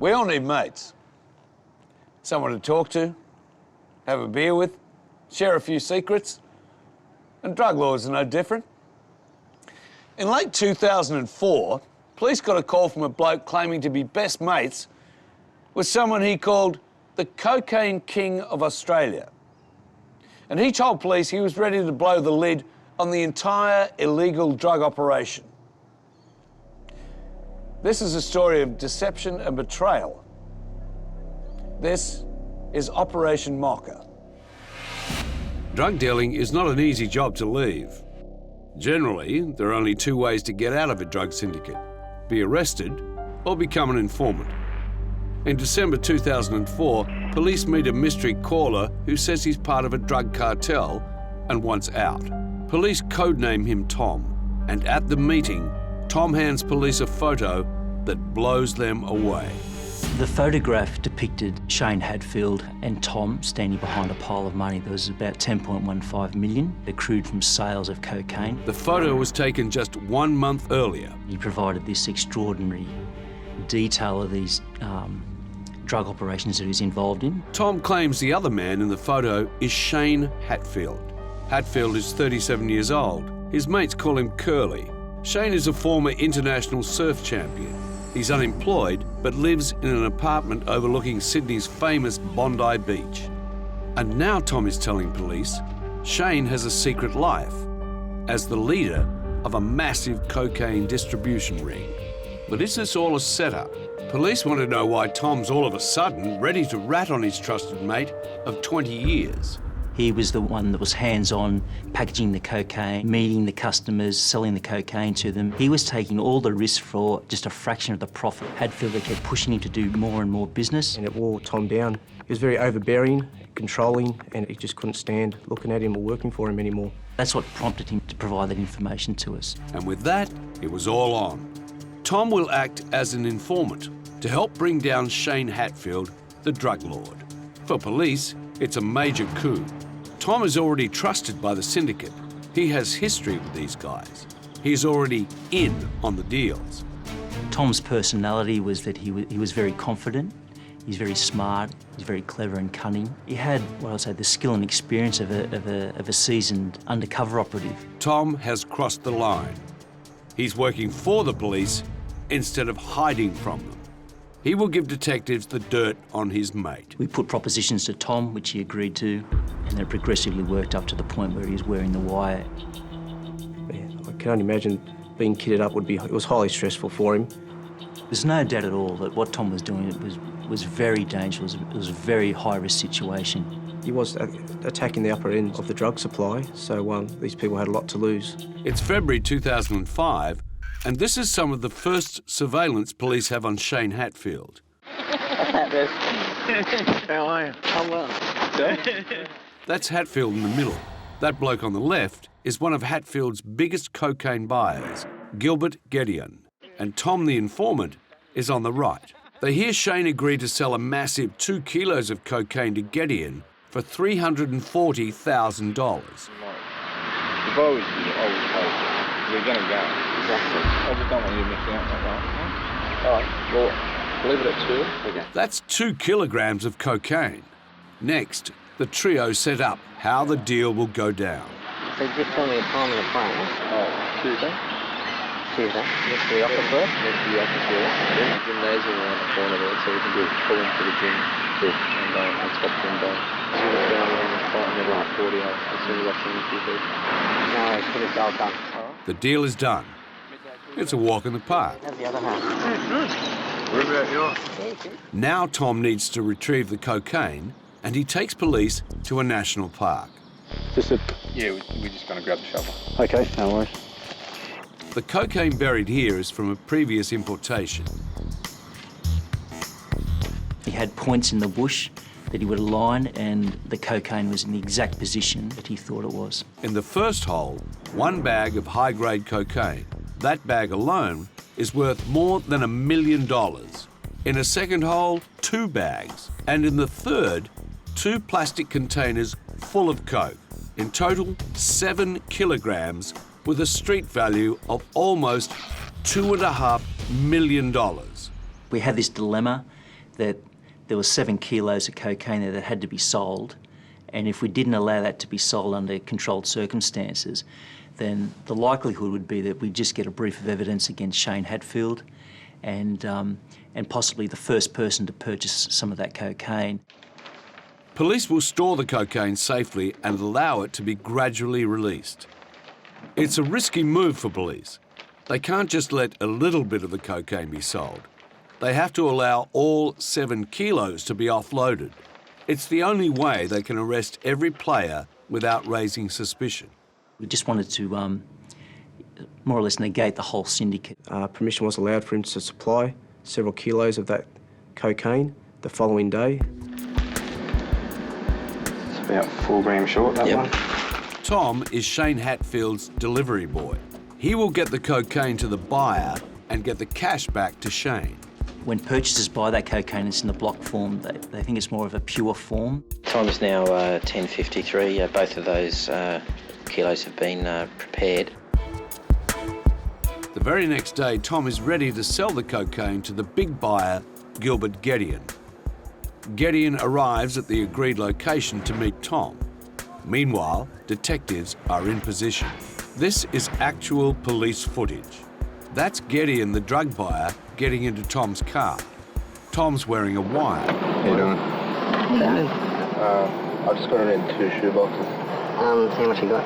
We all need mates. Someone to talk to, have a beer with, share a few secrets. And drug lords are no different. In late 2004, police got a call from a bloke claiming to be best mates with someone he called the Cocaine King of Australia. And he told police he was ready to blow the lid on the entire illegal drug operation. This is a story of deception and betrayal. This is Operation Mocha. Drug dealing is not an easy job to leave. Generally, there are only two ways to get out of a drug syndicate: be arrested or become an informant. In December 2004, police meet a mystery caller who says he's part of a drug cartel and wants out. Police codename him Tom, and at the meeting, Tom hands police a photo that blows them away. The photograph depicted Shane Hatfield and Tom standing behind a pile of money. There was about 10.15 million accrued from sales of cocaine. The photo was taken just 1 month earlier. He provided this extraordinary detail of these drug operations that he was involved in. Tom claims the other man in the photo is Shane Hatfield. Hatfield is 37 years old. His mates call him Curly. Shane is a former international surf champion. He's unemployed, but lives in an apartment overlooking Sydney's famous Bondi Beach. And now Tom is telling police Shane has a secret life as the leader of a massive cocaine distribution ring. But is this all a setup? Police want to know why Tom's all of a sudden ready to rat on his trusted mate of 20 years. He was the one that was hands-on, packaging the cocaine, meeting the customers, selling the cocaine to them. He was taking all the risk for just a fraction of the profit. Hatfield kept pushing him to do more and more business. And it wore Tom down. He was very overbearing, controlling, and he just couldn't stand looking at him or working for him anymore. That's what prompted him to provide that information to us. And with that, it was all on. Tom will act as an informant to help bring down Shane Hatfield, the drug lord. For police, it's a major coup. Tom is already trusted by the syndicate. He has history with these guys. He's already in on the deals. Tom's personality was that he was very confident, he's very smart, he's very clever and cunning. He had, what I'd say, the skill and experience of a seasoned undercover operative. Tom has crossed the line. He's working for the police instead of hiding from them. He will give detectives the dirt on his mate. We put propositions to Tom, which he agreed to, and then it progressively worked up to the point where he was wearing the wire. Yeah, I can only imagine being kitted up it was highly stressful for him. There's no doubt at all that what Tom was doing was very dangerous. It was a very high-risk situation. He was attacking the upper end of the drug supply, so these people had a lot to lose. It's February 2005, and this is some of the first surveillance police have on Shane Hatfield. How are you? I'm well. That's Hatfield in the middle. That bloke on the left is one of Hatfield's biggest cocaine buyers, Gilbert Gedeon. And Tom the informant is on the right. They hear Shane agree to sell a massive 2 kilos of cocaine to Gedeon for $340,000. You've always told we're going to go. Exactly. I just don't want you missing out like that. All right, well, leave it at 2. Okay. That's 2 kilograms of cocaine. Next, the trio set up how the deal will go down. So just tell me a time and a place. Tuesday. Tuesday. Next to the office first? Next to the office, yeah. The gymnasium around the corner there, so we can do a pull into the gym and stop them down. As soon as we're down around the spot, and then like 40 hours, as soon as I finish with it. No, it's put it all done. The deal is done. It's a walk in the park. How's the other half? What about yours? Now Tom needs to retrieve the cocaine, and he takes police to a national park. Yeah, we're just going to grab the shovel. Okay, no worries. The cocaine buried here is from a previous importation. He had points in the bush that he would align, and the cocaine was in the exact position that he thought it was. In the first hole, 1 bag of high-grade cocaine. That bag alone is worth more than $1 million. In a second hole, 2 bags. And in the third, 2 plastic containers full of coke. In total, 7 kilograms with a street value of almost $2.5 million. We had this dilemma that there was 7 kilos of cocaine there that had to be sold, and if we didn't allow that to be sold under controlled circumstances, then the likelihood would be that we'd just get a brief of evidence against Shane Hatfield and possibly the first person to purchase some of that cocaine. Police will store the cocaine safely and allow it to be gradually released. It's a risky move for police. They can't just let a little bit of the cocaine be sold. They have to allow all 7 kilos to be offloaded. It's the only way they can arrest every player without raising suspicion. We just wanted to more or less negate the whole syndicate. Permission was allowed for him to supply several kilos of that cocaine the following day. It's about 4 grams short, that one. Tom is Shane Hatfield's delivery boy. He will get the cocaine to the buyer and get the cash back to Shane. When purchasers buy that cocaine, it's in the block form. They think it's more of a pure form. Time is now 10:53. Both of those kilos have been prepared. The very next day, Tom is ready to sell the cocaine to the big buyer, Gilbert Gedeon. Gedeon arrives at the agreed location to meet Tom. Meanwhile, detectives are in position. This is actual police footage. That's Gedeon, the drug buyer, getting into Tom's car. Tom's wearing a wire. How you doing? I just got it in 2 shoeboxes. How much you got?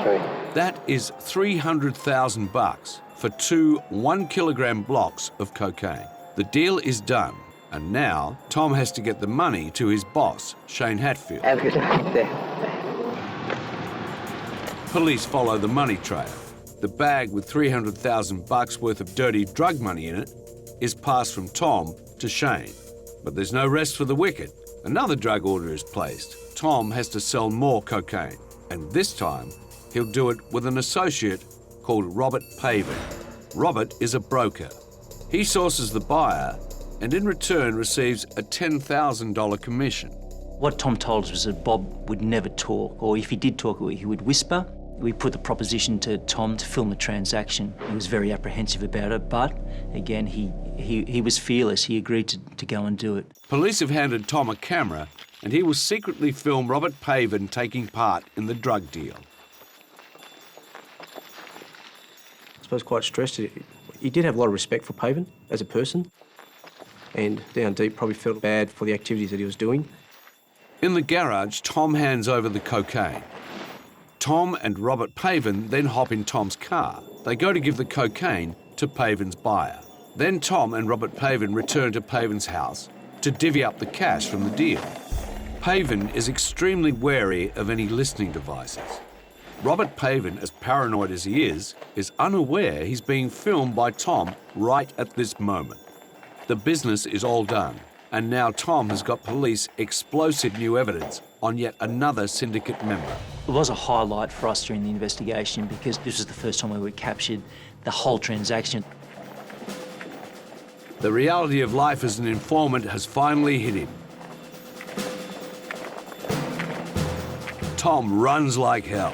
3. That is $300,000 for 2 1-kilogram blocks of cocaine. The deal is done, and now Tom has to get the money to his boss, Shane Hatfield. Have a good day. Police follow the money trail. The bag with $300,000 worth of dirty drug money in it is passed from Tom to Shane. But there's no rest for the wicked. Another drug order is placed. Tom has to sell more cocaine, and this time he'll do it with an associate called Robert Paven. Robert is a broker. He sources the buyer and in return receives a $10,000 commission. What Tom told us was that Bob would never talk, or if he did talk, he would whisper. We put the proposition to Tom to film the transaction. He was very apprehensive about it, but again, he was fearless. He agreed to go and do it. Police have handed Tom a camera and he will secretly film Robert Paven taking part in the drug deal. I suppose quite stressed. He did have a lot of respect for Paven as a person, and down deep probably felt bad for the activities that he was doing. In the garage, Tom hands over the cocaine. Tom and Robert Paven then hop in Tom's car. They go to give the cocaine to Paven's buyer. Then Tom and Robert Paven return to Paven's house to divvy up the cash from the deal. Paven is extremely wary of any listening devices. Robert Paven, as paranoid as he is unaware he's being filmed by Tom right at this moment. The business is all done, and now Tom has got police explosive new evidence on yet another syndicate member. It was a highlight for us during the investigation because this was the first time we were captured the whole transaction. The reality of life as an informant has finally hit him. Tom runs like hell.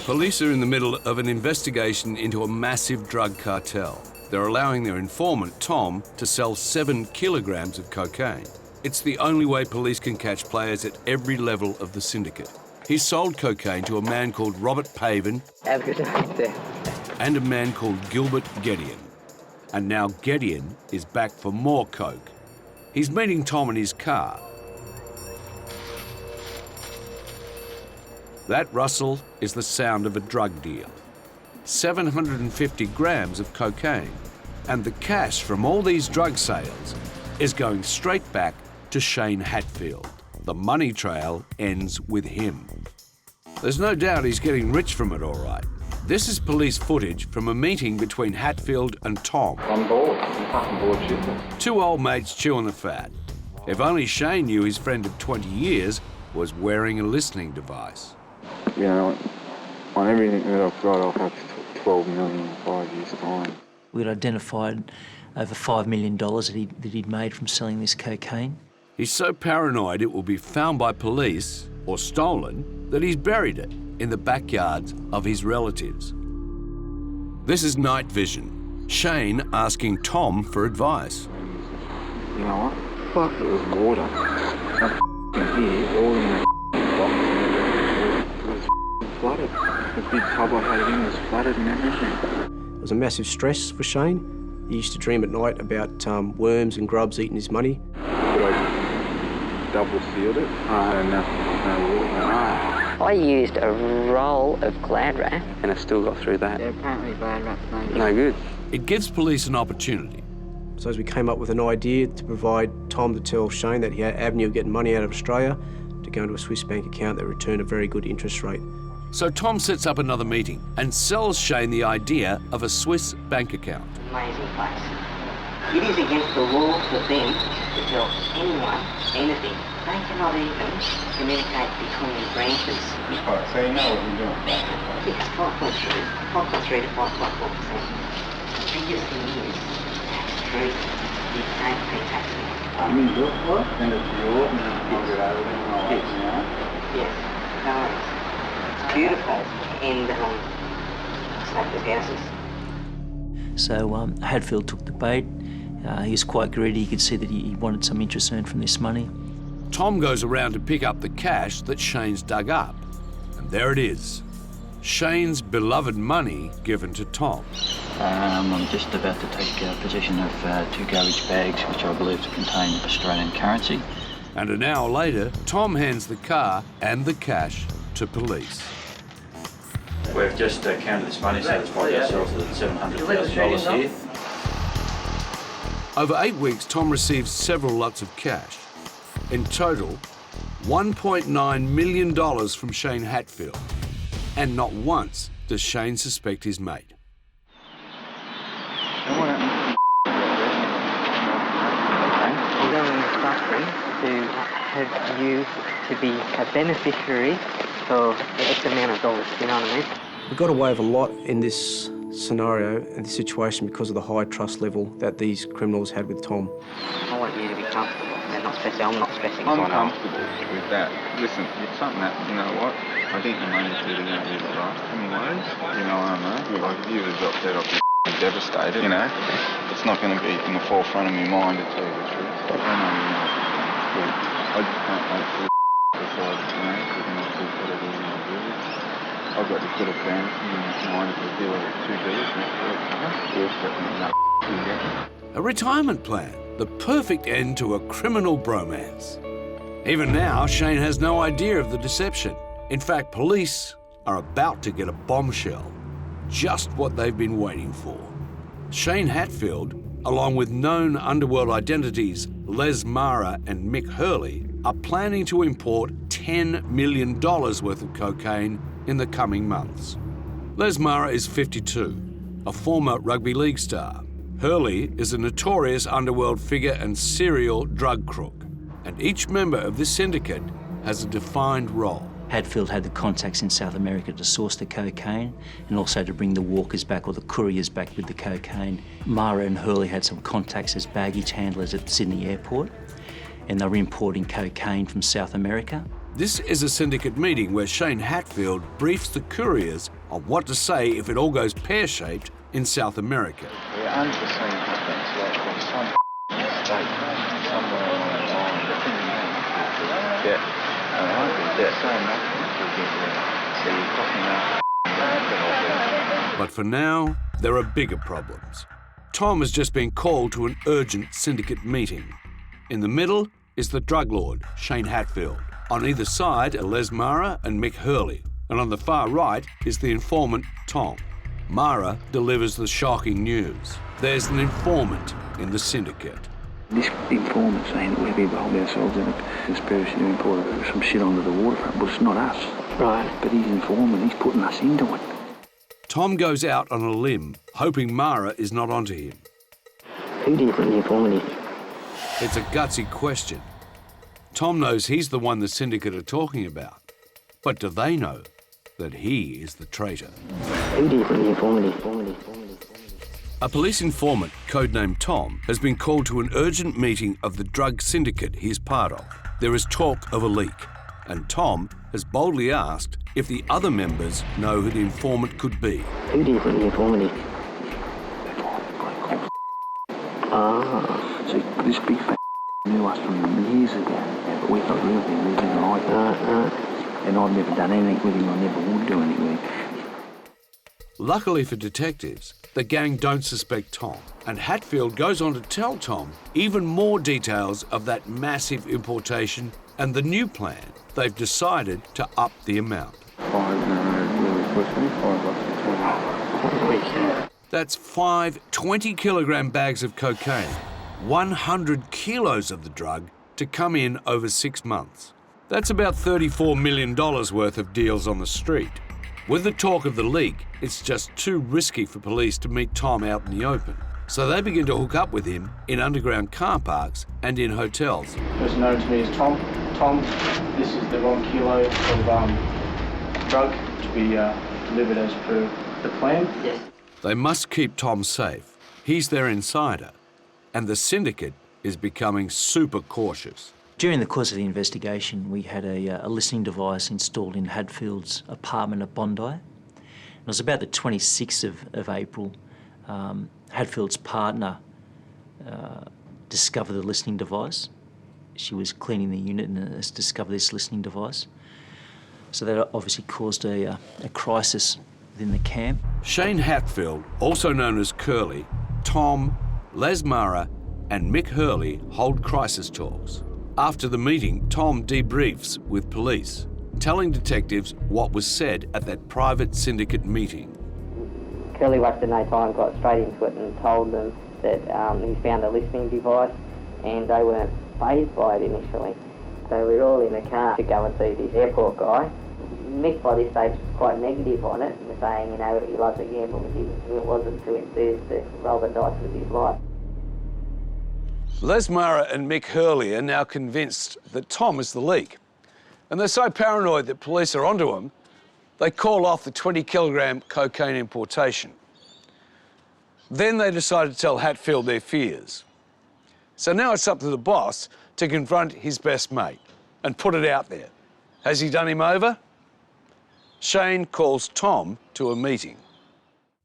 Police are in the middle of an investigation into a massive drug cartel. They're allowing their informant, Tom, to sell 7 kilograms of cocaine. It's the only way police can catch players at every level of the syndicate. He sold cocaine to a man called Robert Paven Have a good day. and a man called Gilbert Gedeon. And now Gedeon is back for more coke. He's meeting Tom in his car. That rustle is the sound of a drug deal. 750 grams of cocaine. And the cash from all these drug sales is going straight back to Shane Hatfield. The money trail ends with him. There's no doubt he's getting rich from it, all right. This is police footage from a meeting between Hatfield and Tom. On board. I'm fucking bored shit. 2 old mates chewing the fat. If only Shane knew his friend of 20 years was wearing a listening device. You know, on everything that I've got, I'll have 12 million in 5 years' time. We'd identified over $5 million that he'd made from selling this cocaine. He's so paranoid it will be found by police or stolen that he's buried it. in the backyards of his relatives. This is night vision. Shane asking Tom for advice. You know what? Fuck, it was water. I'm here, all in the box. It was flooded. The big tub I had it in was flooded and everything. It was a massive stress for Shane. He used to dream at night about worms and grubs eating his money. But I double sealed it. I had enough, no water. I used a roll of Glad wrap. And I still got through that. Yeah, apparently Glad wrap's no good. No good. It gives police an opportunity. So as we came up with an idea to provide Tom to tell Shane that he had an avenue of getting money out of Australia to go into a Swiss bank account that returned a very good interest rate. So Tom sets up another meeting and sells Shane the idea of a Swiss bank account. Amazing place. It is against the law for them to tell anyone anything. They cannot even communicate between the branches. Right, so you know what you're doing. Yes, 5.3 to 5.4%. The biggest thing is tax-free. You don't pay tax on it. I mean, look what? Send it to you and I'll get over there and I'll let you know. Yes, no worries. It's beautiful and smokeless houses. So Hatfield took the bait. He was quite greedy. You could see that he wanted some interest earned from this money. Tom goes around to pick up the cash that Shane's dug up. And there it is. Shane's beloved money given to Tom. I'm just about to take possession of 2 garbage bags, which I believe to contain Australian currency. And an hour later, Tom hands the car and the cash to police. We've just counted this money, satisfied ourselves with $700,000 here. Over 8 weeks, Tom receives several lots of cash. In total, $1.9 million from Shane Hatfield. And not once does Shane suspect his mate. And what happened? I'm going in this factory to have you to be a beneficiary of X amount of dollars, you know what I mean? We got away with a lot in this scenario and this situation because of the high trust level that these criminals had with Tom. I want you to be comfortable. They're not stressing. I'm not stressing. I'm comfortable with that. Listen, it's something that, you know what? I think the money's really going to be right. Anyways, you know what I mean? Like, if you would have dropped that, I'd be devastated, you know? It's not going to be in the forefront of my mind, to tell you the truth. I know, you know, I just can't wait for decide, you know, we're going to do whatever we're going to do. I've got this little fantasy in my mind if we deal with 2 deals next week. We'll definitely know A retirement plan, the perfect end to a criminal bromance. Even now, Shane has no idea of the deception. In fact, police are about to get a bombshell. Just what they've been waiting for. Shane Hatfield, along with known underworld identities Les Mara and Mick Hurley, are planning to import $10 million worth of cocaine in the coming months. Les Mara is 52, a former rugby league star. Hurley is a notorious underworld figure and serial drug crook. And each member of this syndicate has a defined role. Hatfield had the contacts in South America to source the cocaine and also to bring the walkers back or the couriers back with the cocaine. Mara and Hurley had some contacts as baggage handlers at Sydney Airport, and they were importing cocaine from South America. This is a syndicate meeting where Shane Hatfield briefs the couriers on what to say if it all goes pear-shaped in South America. The unforeseen happens, like from some mistake, somewhere along the line, the thing that get, saying nothing will get there. So you're talking about But for now, there are bigger problems. Tom has just been called to an urgent syndicate meeting. In the middle is the drug lord, Shane Hatfield. On either side are Les Mara and Mick Hurley. And on the far right is the informant, Tom. Mara delivers the shocking news. There's an informant in the syndicate. This informant saying that we've involved ourselves in a conspiracy to import some shit onto the waterfront, but it's not us. Right. But he's informant, he's putting us into it. Tom goes out on a limb, hoping Mara is not onto him. Who do you think the informant is? It's a gutsy question. Tom knows he's the one the syndicate are talking about. But do they know that he is the traitor? Who do you think the informant is? A police informant, codenamed Tom, has been called to an urgent meeting of the drug syndicate he is part of. There is talk of a leak. and Tom has boldly asked if the other members know who the informant could be. Who do you think the informant is? See, this big fat knew us from years ago, but we thought we didn't like it. And I've never done anything with him, I never would do anything with him. Luckily for detectives, the gang don't suspect Tom, and Hatfield goes on to tell Tom even more details of that massive importation and the new plan. They've decided to up the amount. 5 That's 5 20-kilogram bags of cocaine, 100 kilos of the drug to come in over 6 months. That's about $34 million worth of deals on the street. With the talk of the leak, it's just too risky for police to meet Tom out in the open. So they begin to hook up with him in underground car parks and in hotels. Person known to me as Tom. Tom, this is the 1 kilo of drug to be delivered as per the plan. Yes. They must keep Tom safe. He's their insider, and the syndicate is becoming super cautious. During the course of the investigation, we had a listening device installed in Hatfield's apartment at Bondi. It was about the 26th of April. Hatfield's partner discovered the listening device. She was cleaning the unit and has discovered this listening device. So that obviously caused a crisis within the camp. Shane Hatfield, also known as Curly, Tom, Les Mara and Mick Hurley hold crisis talks. After the meeting, Tom debriefs with police, telling detectives what was said at that private syndicate meeting. Curly wasted no time, got straight into it and told them that he found a listening device and they weren't fazed by it initially. So we were all in the car to go and see this airport guy. Mick by this stage was quite negative on it, and saying, you know, he loves to gamble, but it wasn't too enthused to roll the dice with his life. Les Mara and Mick Hurley are now convinced that Tom is the leak. And they're so paranoid that police are onto him, they call off the 20-kilogram cocaine importation. Then they decide to tell Hatfield their fears. So now it's up to the boss to confront his best mate and put it out there. Has he done him over? Shane calls Tom to a meeting.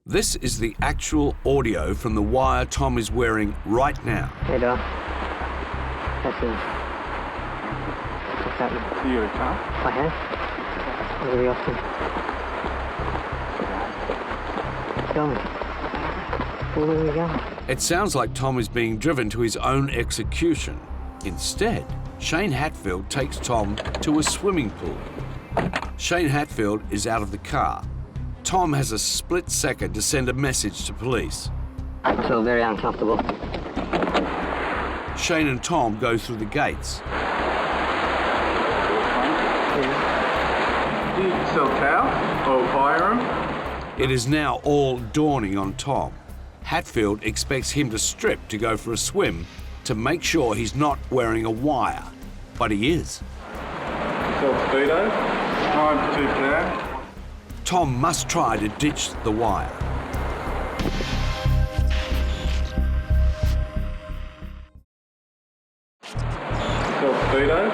This is the actual audio from the wire Tom is wearing right now. Hey, Doc. What's happening? You got a car? I have. I'm really often. Tell me. Where are we going? It sounds like Tom is being driven to his own execution. Instead, Shane Hatfield takes Tom to a swimming pool. Shane Hatfield is out of the car. Tom has a split second to send a message to police. I feel very uncomfortable. Shane and Tom go through the gates. Do you sell cow or firearm? It is now all dawning on Tom. Hatfield expects him to strip to go for a swim to make sure he's not wearing a wire, but he is. Sell speedos, 9 to 2 cow. Tom must try to ditch the wire. Sell speedos,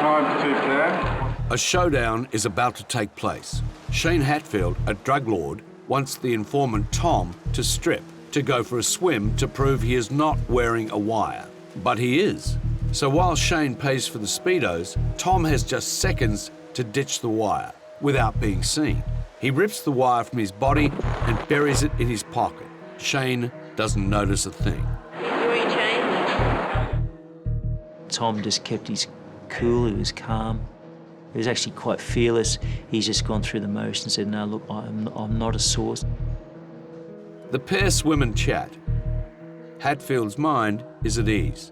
9 to 2 cow. A showdown is about to take place. Shane Hatfield, a drug lord, wants the informant Tom to strip to go for a swim to prove he is not wearing a wire. But he is. So while Shane pays for the speedos, Tom has just seconds to ditch the wire without being seen. He rips the wire from his body and buries it in his pocket. Shane doesn't notice a thing. Tom just kept his cool, he was calm. He was actually quite fearless. He's just gone through the motions and said, no, look, I'm not a source. The pair swim and chat. Hatfield's mind is at ease.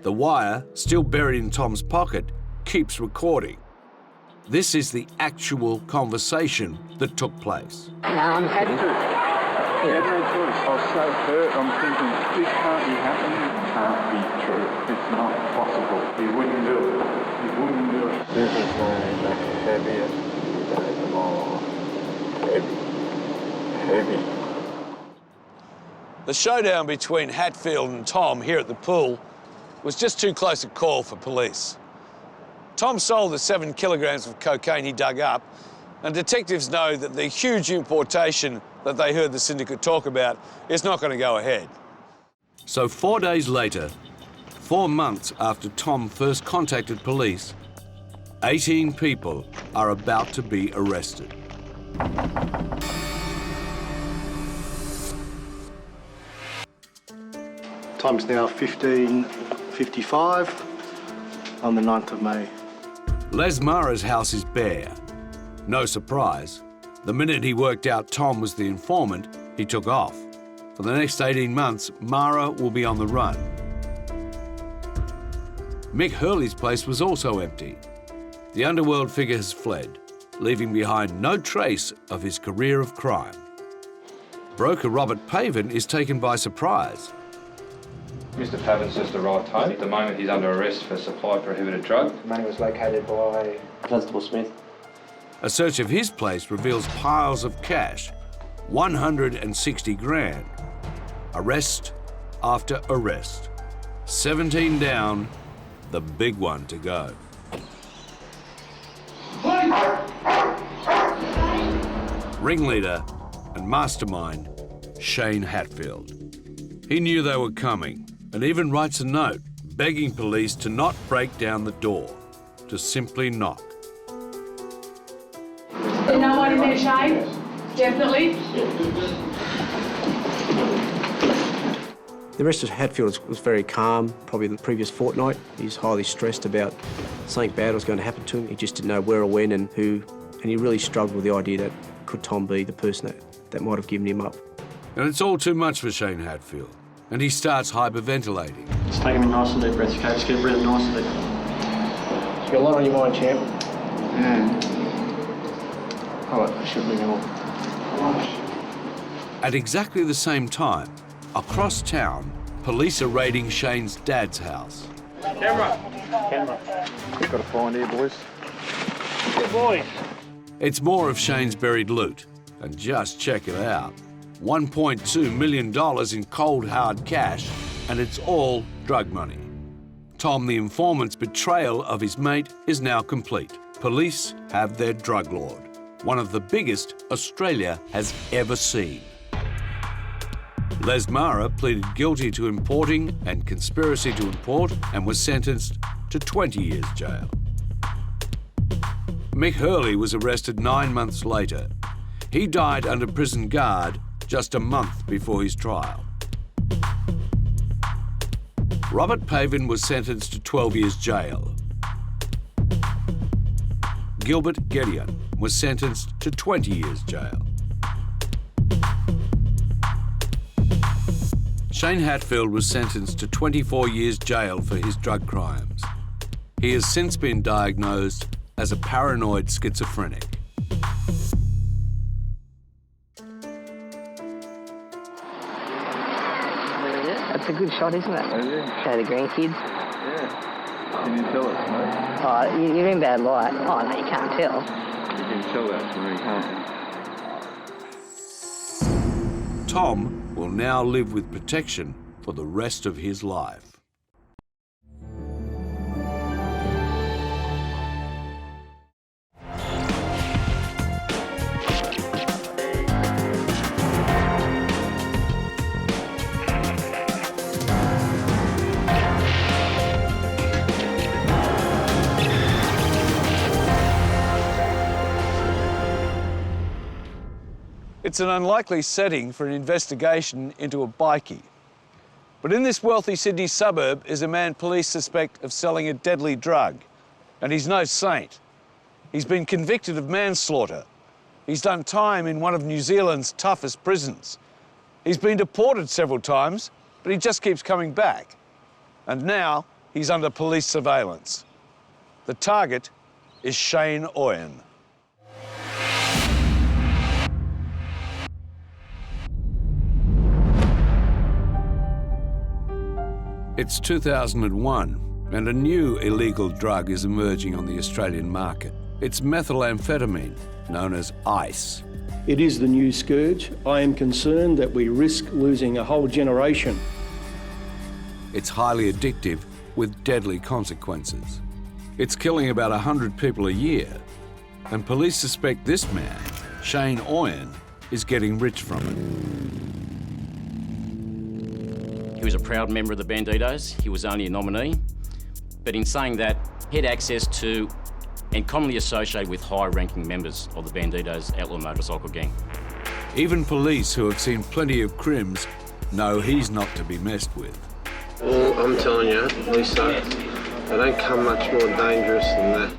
The wire, still buried in Tom's pocket, keeps recording. This is the actual conversation that took place. No, I'm happy. I was so hurt, I'm thinking, this can't be happening. It can't be true. It's not possible. He wouldn't do it. He wouldn't do it. This is the heaviest day of all. Heavy. The showdown between Hatfield and Tom here at the pool was just too close a call for police. Tom sold the 7 kilograms of cocaine he dug up, and detectives know that the huge importation that they heard the syndicate talk about is not going to go ahead. So 4 days later, 4 months after Tom first contacted police, 18 people are about to be arrested. Time's now 15:55 on the 9th of May. Les Mara's house is bare. No surprise. The minute he worked out Tom was the informant, he took off. For the next 18 months, Mara will be on the run. Mick Hurley's place was also empty. The underworld figure has fled, leaving behind no trace of his career of crime. Broker Robert Pavin is taken by surprise. Mr. Pavin's just arrived home. At the moment, he's under arrest for supply of prohibited drug. The money was located by Constable Smith. A search of his place reveals piles of cash, 160 grand. Arrest after arrest. 17 down, the big one to go. Ringleader and mastermind, Shane Hatfield. He knew they were coming and even writes a note begging police to not break down the door, to simply knock. There's no one in there, Shane? Definitely? The rest of Hatfield was very calm, probably the previous fortnight. He was highly stressed about something bad was going to happen to him. He just didn't know where or when and who, and he really struggled with the idea that could Tom be the person that might have given him up. And it's all too much for Shane Hatfield, and he starts hyperventilating. Just take him in nice and deep breaths, okay? Just get breathing nice and deep. You got a lot on your mind, champ. Yeah. All right, I should leave him on. At exactly the same time, across town, police are raiding Shane's dad's house. Camera. Got a find here, boys. Good boys. It's more of Shane's buried loot, and just check it out. $1.2 million in cold hard cash, and it's all drug money. Tom the informant's betrayal of his mate is now complete. Police have their drug lord, one of the biggest Australia has ever seen. Les Mara pleaded guilty to importing and conspiracy to import and was sentenced to 20 years jail. Mick Hurley was arrested 9 months later. He died under prison guard just a month before his trial. Robert Pavin was sentenced to 12 years jail. Gilbert Gedeon was sentenced to 20 years jail. Shane Hatfield was sentenced to 24 years jail for his drug crimes. He has since been diagnosed as a paranoid schizophrenic. That's a good shot, isn't it? Show the grandkids. Yeah. Can you tell us, mate? Oh, you're in bad light. Oh, no, you can't tell. You can tell that from me, can't you? Tom will now live with protection for the rest of his life. It's an unlikely setting for an investigation into a Bikey. But in this wealthy Sydney suburb is a man police suspect of selling a deadly drug. And he's no saint. He's been convicted of manslaughter. He's done time in one of New Zealand's toughest prisons. He's been deported several times, but he just keeps coming back. And now he's under police surveillance. The target is Shane Oyen. It's 2001, and a new illegal drug is emerging on the Australian market. It's methamphetamine, known as ice. It is the new scourge. I am concerned that we risk losing a whole generation. It's highly addictive with deadly consequences. It's killing about 100 people a year, and police suspect this man, Shane Oyen, is getting rich from it. He was a proud member of the Bandidos. He was only a nominee. But in saying that, he had access to and commonly associated with high-ranking members of the Bandidos outlaw motorcycle gang. Even police who have seen plenty of crims know he's not to be messed with. Well, I'm telling you, Lisa, they don't come much more dangerous than that.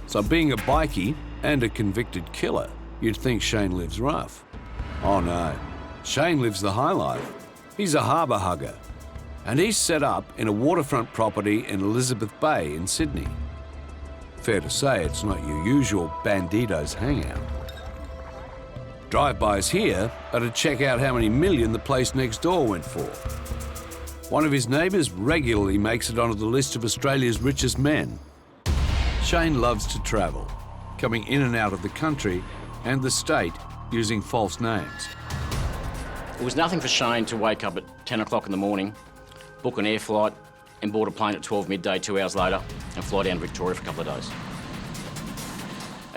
So being a bikie and a convicted killer, you'd think Shane lives rough. Oh no, Shane lives the high life. He's a harbour hugger, and he's set up in a waterfront property in Elizabeth Bay in Sydney. Fair to say it's not your usual Bandidos hangout. Drive-bys here are to check out how many million the place next door went for. One of his neighbours regularly makes it onto the list of Australia's richest men. Shane loves to travel, coming in and out of the country and the state using false names. It was nothing for Shane to wake up at 10 o'clock in the morning, book an air flight and board a plane at 12 midday 2 hours later and fly down to Victoria for a couple of days.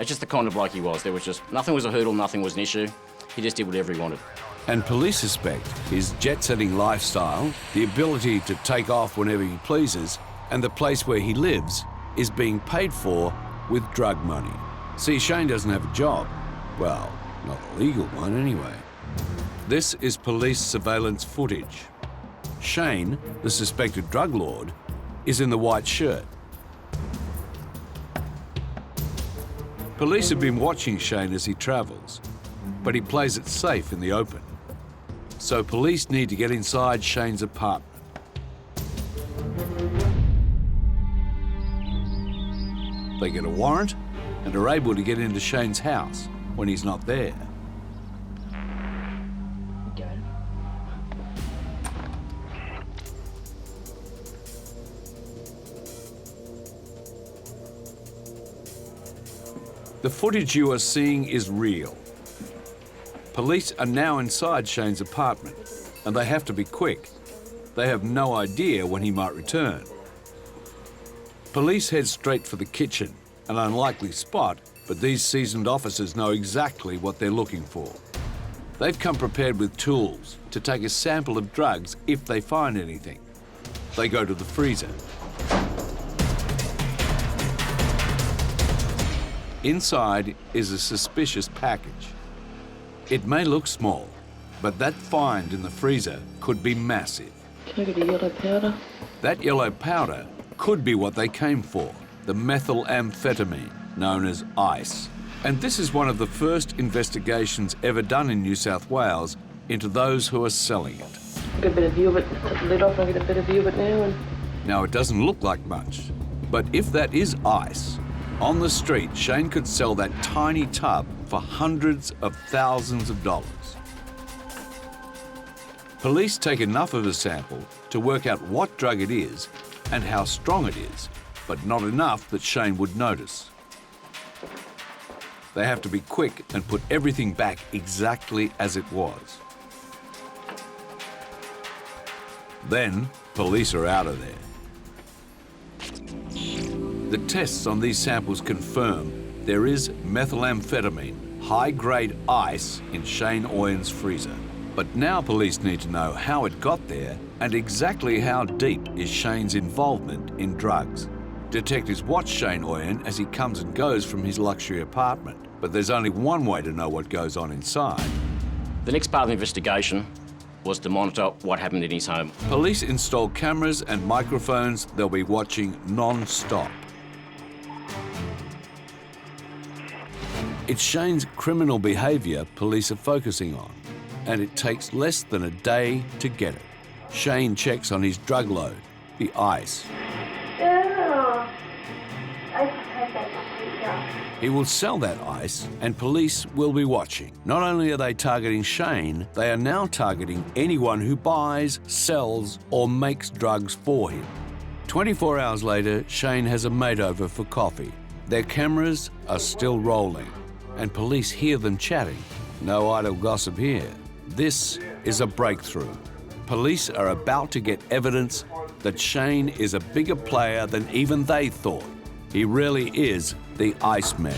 It's just the kind of bloke he was. There was just, nothing was a hurdle, nothing was an issue. He just did whatever he wanted. And police suspect his jet-setting lifestyle, the ability to take off whenever he pleases, and the place where he lives is being paid for with drug money. See, Shane doesn't have a job. Well, not a legal one anyway. This is police surveillance footage. Shane, the suspected drug lord, is in the white shirt. Police have been watching Shane as he travels, but he plays it safe in the open. So police need to get inside Shane's apartment. They get a warrant and are able to get into Shane's house when he's not there. The footage you are seeing is real. Police are now inside Shane's apartment, and they have to be quick. They have no idea when he might return. Police head straight for the kitchen, an unlikely spot, but these seasoned officers know exactly what they're looking for. They've come prepared with tools to take a sample of drugs if they find anything. They go to the freezer. Inside is a suspicious package. It may look small, but that find in the freezer could be massive. Can I get a yellow powder? That yellow powder could be what they came for, the methylamphetamine, known as ice. And this is one of the first investigations ever done in New South Wales into those who are selling it. Get a better view of it. Take the lid off and I get a better view of it now. Now, it doesn't look like much, but if that is ice, on the street, Shane could sell that tiny tub for hundreds of thousands of dollars. Police take enough of a sample to work out what drug it is and how strong it is, but not enough that Shane would notice. They have to be quick and put everything back exactly as it was. Then, police are out of there. The tests on these samples confirm there is methylamphetamine, high-grade ice in Shane Oyen's freezer. But now police need to know how it got there and exactly how deep is Shane's involvement in drugs. Detectives watch Shane Oyen as he comes and goes from his luxury apartment, but there's only one way to know what goes on inside. The next part of the investigation was to monitor what happened in his home. Police install cameras and microphones they'll be watching non-stop. It's Shane's criminal behaviour police are focusing on, and it takes less than a day to get it. Shane checks on his drug load, the ice. He will sell that ice, and police will be watching. Not only are they targeting Shane, they are now targeting anyone who buys, sells, or makes drugs for him. 24 hours later, Shane has a mate over for coffee. Their cameras are still rolling, and police hear them chatting. No idle gossip here. This is a breakthrough. Police are about to get evidence that Shane is a bigger player than even they thought. He really is the Iceman.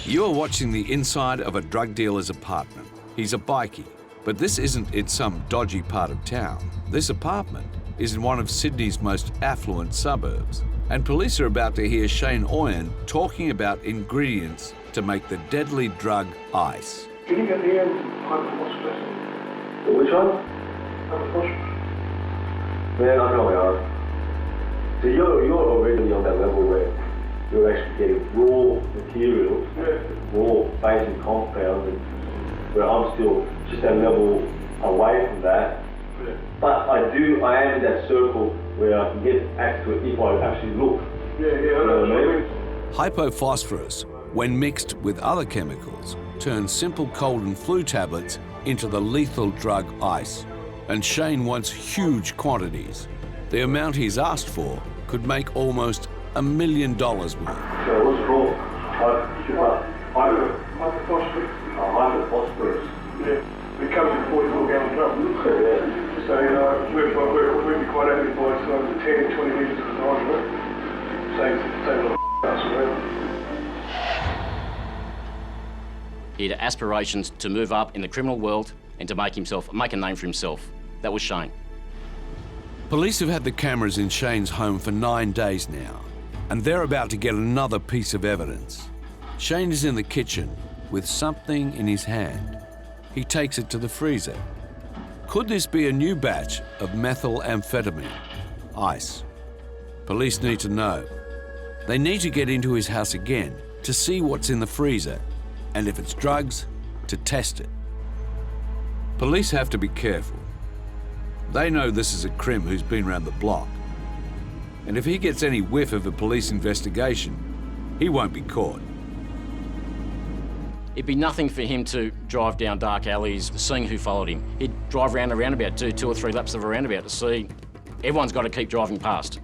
You are watching the inside of a drug dealer's apartment. He's a Bikey, but this isn't in some dodgy part of town. This apartment is in one of Sydney's most affluent suburbs. And police are about to hear Shane Hatfield talking about ingredients to make the deadly drug ice. Can you get the hyperphosphorus? Which one? Hyperphosphorus. Man, I know we are. So you're already on that level where you're actually getting raw materials, raw basic compounds, and where I'm still just a level away from that. But I am in that circle where I can get access to it if I actually look. I know what I mean. Hypophosphorus, when mixed with other chemicals, turns simple cold and flu tablets into the lethal drug ice. And Shane wants huge quantities. The amount he's asked for could make almost $1 million worth. So what's wrong? Hyperphosphorus. Hyperphosphorus. Yeah. It comes in 44 gallon drum. So we'd be quite happy to buy some 10, 20 litres of ice, right? Save a lot of right? He had aspirations to move up in the criminal world and to make a name for himself. That was Shane. Police have had the cameras in Shane's home for 9 days now, and they're about to get another piece of evidence. Shane is in the kitchen with something in his hand. He takes it to the freezer. Could this be a new batch of methamphetamine, ice? Police need to know. They need to get into his house again to see what's in the freezer, and if it's drugs, to test it. Police have to be careful. They know this is a crim who's been around the block. And if he gets any whiff of a police investigation, he won't be caught. It'd be nothing for him to drive down dark alleys, seeing who followed him. He'd drive around a roundabout, do 2 or 3 laps of a roundabout to see. Everyone's got to keep driving past.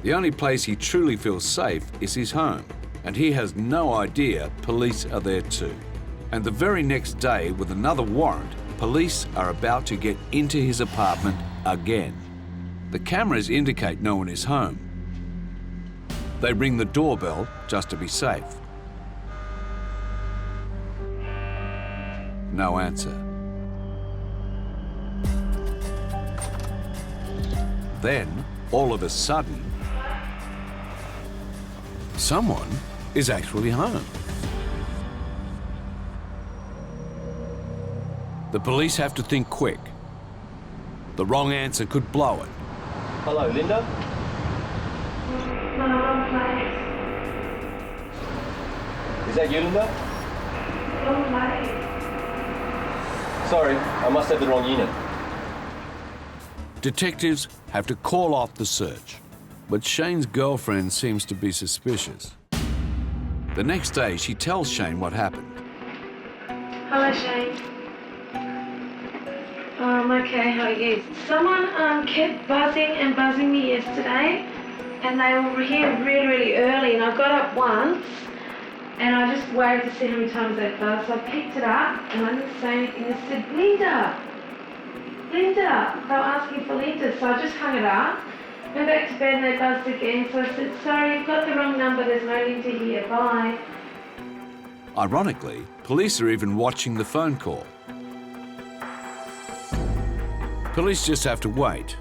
The only place he truly feels safe is his home, and he has no idea police are there too. And the very next day, with another warrant, police are about to get into his apartment again. The cameras indicate no one is home. They ring the doorbell just to be safe. No answer. Then, all of a sudden, someone is actually home. The police have to think quick. The wrong answer could blow it. Hello, Linda? No, wrong place. Is that you, Linda? Wrong place. Sorry, I must have the wrong unit. Detectives have to call off the search, but Shane's girlfriend seems to be suspicious. The next day, she tells Shane what happened. Hello, Shane. I'm okay, how are you? Someone kept buzzing me yesterday, and they were here really early, and I got up once, and I just waited to see how many times they buzzed. So I picked it up, and I didn't say anything. They said, Linda. They were asking for Linda, so I just hung it up. Went back to bed, and they buzzed again, so I said, sorry, you've got the wrong number, there's no Linda here, bye. Ironically, police are even watching the phone call. Police just have to wait.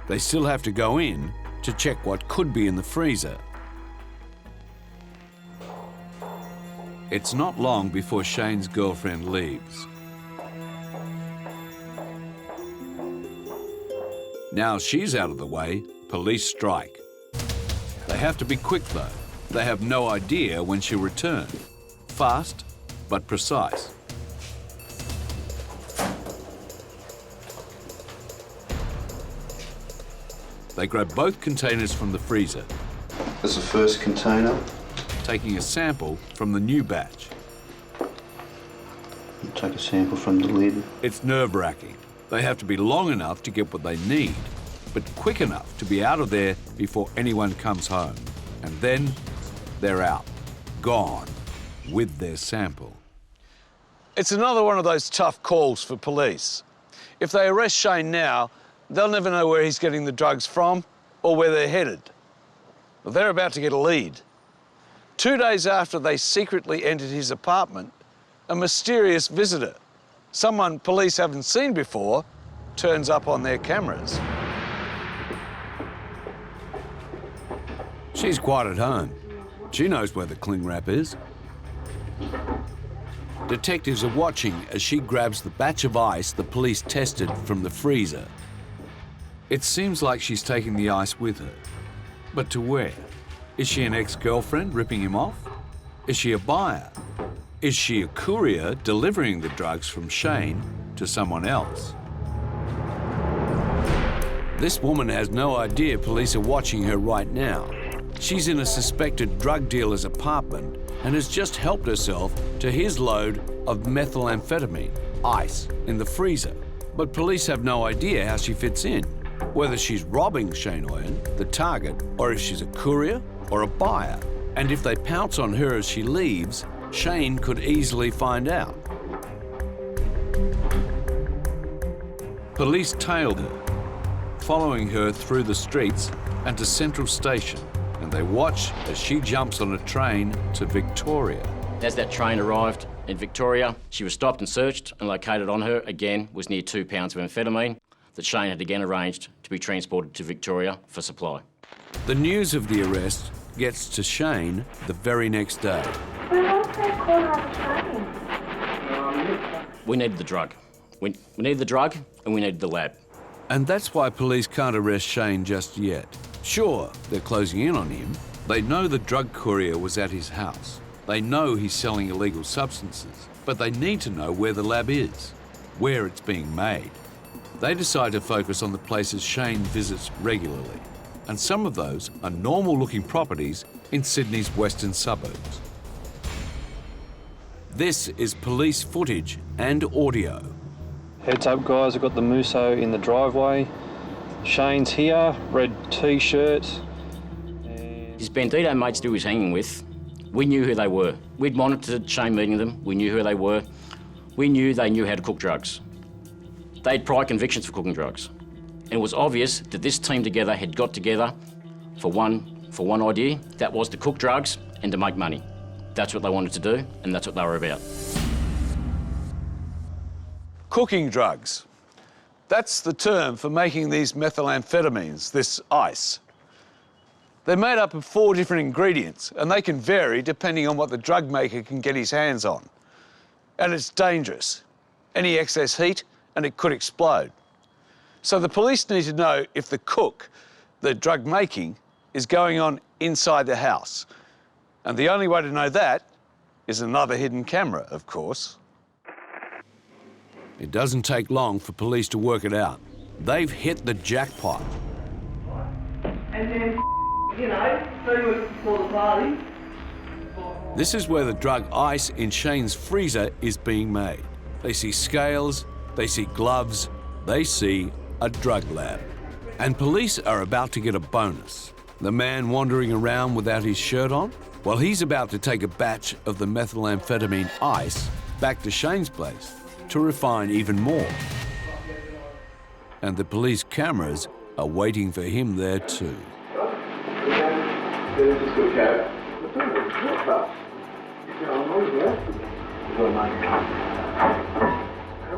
They still have to go in to check what could be in the freezer. It's not long before Shane's girlfriend leaves. Now she's out of the way, police strike. They have to be quick though. They have no idea when she'll return. Fast, but precise. They grab both containers from the freezer. That's the first container. Taking a sample from the new batch. Take a sample from the lid. It's nerve-wracking. They have to be long enough to get what they need, but quick enough to be out of there before anyone comes home. And then they're out, gone, with their sample. It's another one of those tough calls for police. If they arrest Shane now, they'll never know where he's getting the drugs from or where they're headed. Well, they're about to get a lead. 2 days after they secretly entered his apartment, a mysterious visitor, someone police haven't seen before, turns up on their cameras. She's quite at home. She knows where the cling wrap is. Detectives are watching as she grabs the batch of ice the police tested from the freezer. It seems like she's taking the ice with her. But to where? Is she an ex-girlfriend ripping him off? Is she a buyer? Is she a courier delivering the drugs from Shane to someone else? This woman has no idea police are watching her right now. She's in a suspected drug dealer's apartment and has just helped herself to his load of methamphetamine, ice, in the freezer. But police have no idea how she fits in, whether she's robbing Shane Hatfield, the target, or if she's a courier or a buyer. And if they pounce on her as she leaves, Shane could easily find out. Police tailed her, following her through the streets and to Central Station, and they watch as she jumps on a train to Victoria. As that train arrived in Victoria, she was stopped and searched, and located on her, again, was near 2 pounds of amphetamine that Shane had again arranged to be transported to Victoria for supply. The news of the arrest gets to Shane the very next day. We needed the drug. We needed the drug and we needed the lab. And that's why police can't arrest Shane just yet. Sure, they're closing in on him. They know the drug courier was at his house. They know he's selling illegal substances, but they need to know where the lab is, where it's being made. They decide to focus on the places Shane visits regularly, and some of those are normal-looking properties in Sydney's western suburbs. This is police footage and audio. Heads up, guys, I've got the Musso in the driveway. Shane's here, red T-shirt. His bandito mates who he was hanging with, we knew who they were. We'd monitored Shane meeting them, we knew who they were. We knew they knew how to cook drugs. They had prior convictions for cooking drugs. And it was obvious that this team together had got together for one idea, that was to cook drugs and to make money. That's what they wanted to do, and that's what they were about. Cooking drugs. That's the term for making these methamphetamines, this ice. They're made up of 4 different ingredients, and they can vary depending on what the drug maker can get his hands on. And it's dangerous. Any excess heat, and it could explode. So the police need to know if the cook, the drug making, is going on inside the house. And the only way to know that is another hidden camera, of course. It doesn't take long for police to work it out. They've hit the jackpot. And then, you know, 3 weeks before the party. This is where the drug ice in Shane's freezer is being made. They see scales, they see gloves, they see a drug lab. And police are about to get a bonus. The man wandering around without his shirt on? Well, he's about to take a batch of the methamphetamine ice back to Shane's place to refine even more. And the police cameras are waiting for him there too.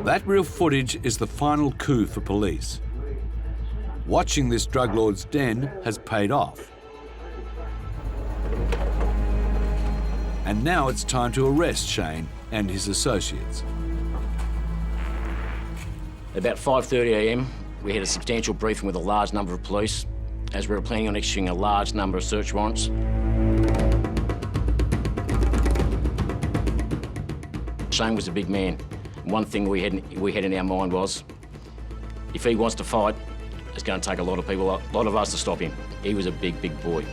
That real footage is the final coup for police. Watching this drug lord's den has paid off. And now it's time to arrest Shane and his associates. About 5:30 a.m, we had a substantial briefing with a large number of police, as we were planning on issuing a large number of search warrants. Shane was a big man. One thing we had in our mind was, if he wants to fight, it's going to take a lot of people, a lot of us to stop him. He was a big, big boy.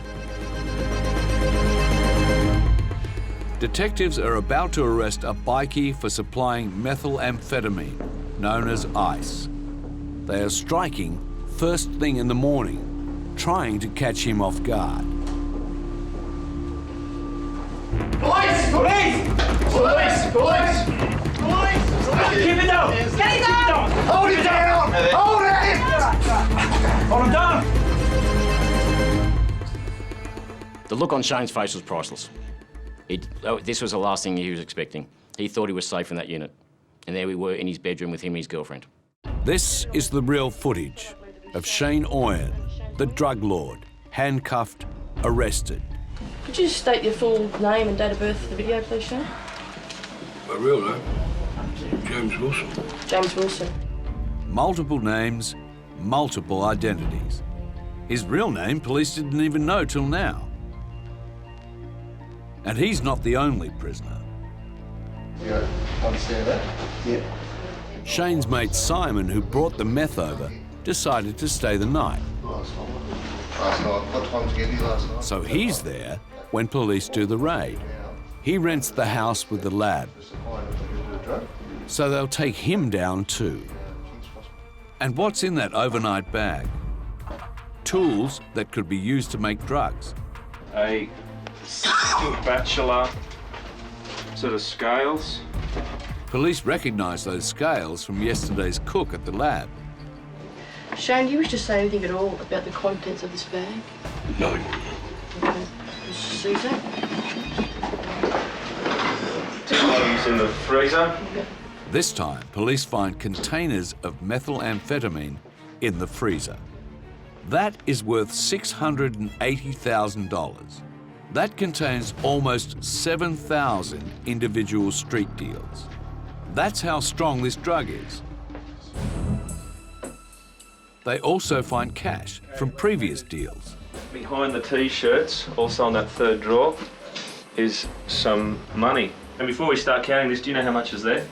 Detectives are about to arrest a Bikey for supplying methamphetamine, known as ice. They are striking first thing in the morning, trying to catch him off guard. Police! Police! Police! Police! Police! Keep it down! Get it down! Hold it down! Hold it! Hold him down! The look on Shane's face was priceless. This was the last thing he was expecting. He thought he was safe in that unit. And there we were in his bedroom with him and his girlfriend. This is the real footage of Shane Oyen, the drug lord, handcuffed, arrested. Could you state your full name and date of birth for the video, please, Shane? My real name? James Wilson. James Wilson. Multiple names, multiple identities. His real name police didn't even know till now. And he's not the only prisoner. You understand that? Yeah. Shane's mate Simon, who brought the meth over, decided to stay the night. Last night. What time did you get here last night? So he's there when police do the raid. He rents the house with the lab. So they'll take him down too. And what's in that overnight bag? Tools that could be used to make drugs. A spatula, set of scales. Police recognise those scales from yesterday's cook at the lab. Shane, do you wish to say anything at all about the contents of this bag? Nothing. Okay. Caesar? Items in the freezer. This time, police find containers of methamphetamine in the freezer. That is worth $680,000. That contains almost 7,000 individual street deals. That's how strong this drug is. They also find cash from previous deals. Behind the T-shirts, also on that third drawer, is some money. And before we start counting this, do you know how much is there?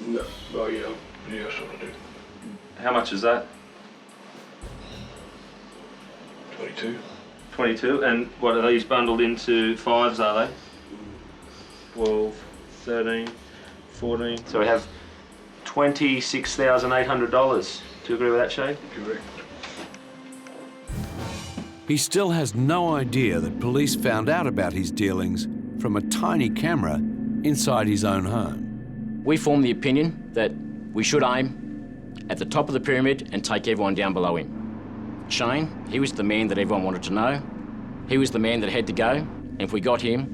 No. Oh, yeah. Yes, I do. How much is that? 22. 22. And what are these bundled into fives, are they? 12, 13, 14. So we have $26,800. Do you agree with that, Shane? Correct. He still has no idea that police found out about his dealings from a tiny camera inside his own home. We formed the opinion that we should aim at the top of the pyramid and take everyone down below him. Shane, he was the man that everyone wanted to know. He was the man that had to go, and if we got him,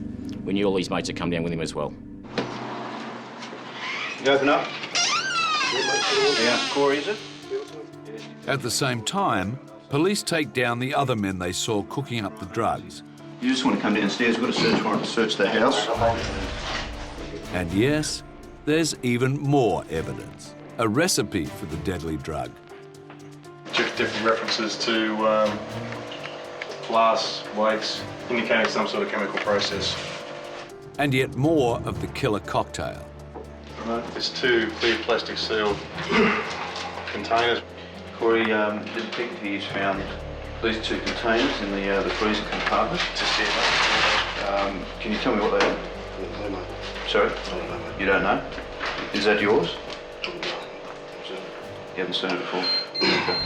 we knew all his mates would come down with him as well. You open up. Yeah, Corey, is it? At the same time, police take down the other men they saw cooking up the drugs. You just want to come downstairs, we've got a search warrant to search the house. And yes, there's even more evidence. A recipe for the deadly drug. Different references to glass, weights, indicating some sort of chemical process. And yet more of the killer cocktail. Right. There's two clear plastic sealed containers. Corey, the detective here's found these two containers in the freezer compartment. Can you tell me what they are? No. Sorry? No. You don't know? Is that yours? You haven't seen it before? Okay.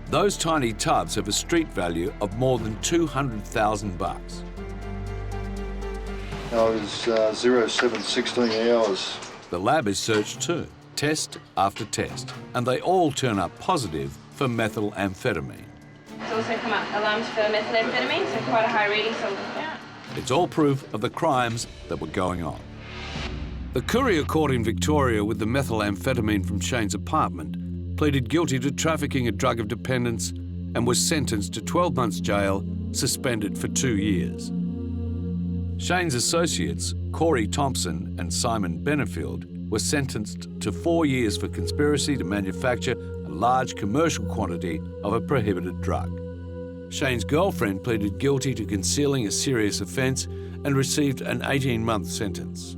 Those tiny tubs have a street value of more than $200,000. I was 0716 hours. The lab is searched too, test after test, and they all turn up positive for methamphetamine. It's also come up alarms for methamphetamine, so quite a high reading, so yeah. It's all proof of the crimes that were going on. The Courier Court in Victoria with the methamphetamine from Shane's apartment pleaded guilty to trafficking a drug of dependence and was sentenced to 12 months jail, suspended for 2 years. Shane's associates, Corey Thompson and Simon Benefield, were sentenced to 4 years for conspiracy to manufacture a large commercial quantity of a prohibited drug. Shane's girlfriend pleaded guilty to concealing a serious offence and received an 18-month sentence.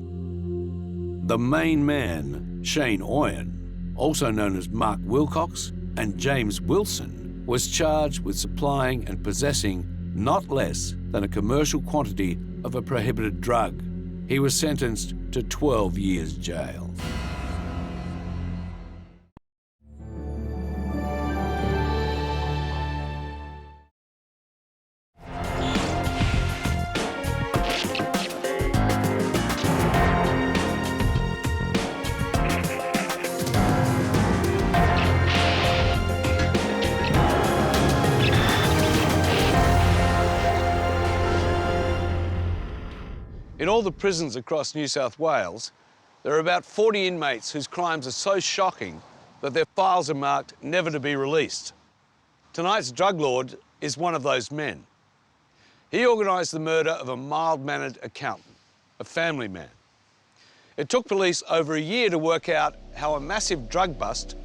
The main man, Shane Oyen, also known as Mark Wilcox and James Wilson, was charged with supplying and possessing not less than a commercial quantity of a prohibited drug. He was sentenced to 12 years jail. In all the prisons across New South Wales, there are about 40 inmates whose crimes are so shocking that their files are marked never to be released. Tonight's drug lord is one of those men. He organised the murder of a mild-mannered accountant, a family man. It took police over a year to work out how a massive drug bust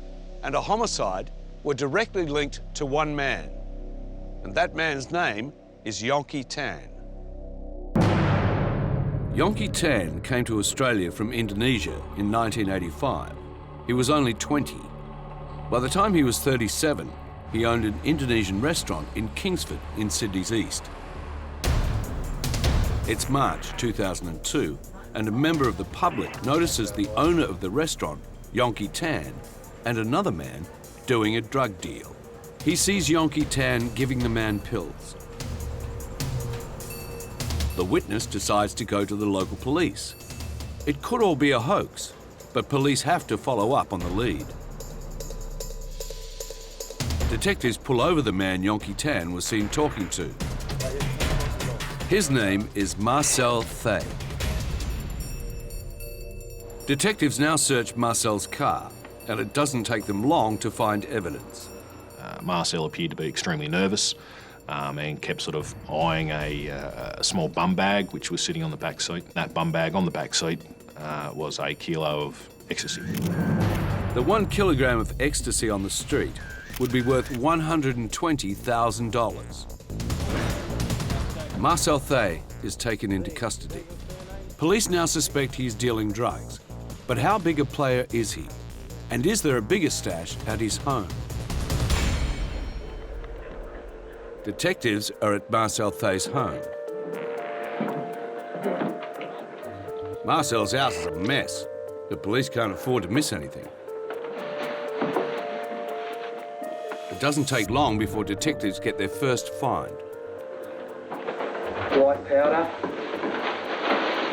and a homicide were directly linked to one man. And that man's name is Yongki Tan. Yongki Tan came to Australia from Indonesia in 1985. He was only 20. By the time he was 37, he owned an Indonesian restaurant in Kingsford in Sydney's east. It's March 2002, and a member of the public notices the owner of the restaurant, Yongki Tan, and another man doing a drug deal. He sees Yongki Tan giving the man pills. The witness decides to go to the local police. It could all be a hoax, but police have to follow up on the lead. Detectives pull over the man Yongki Tan was seen talking to. His name is Marcel Thay. Detectives now search Marcel's car, and it doesn't take them long to find evidence. Marcel appeared to be extremely nervous and kept sort of eyeing a small bum bag which was sitting on the back seat. That bum bag on the back seat was a kilo of ecstasy. The 1 kilogram of ecstasy on the street would be worth $120,000. Marcel Thay is taken into custody. Police now suspect he's dealing drugs. But how big a player is he? And is there a bigger stash at his home? Detectives are at Marcel Thay's home. Marcel's house is a mess. The police can't afford to miss anything. It doesn't take long before detectives get their first find. White powder,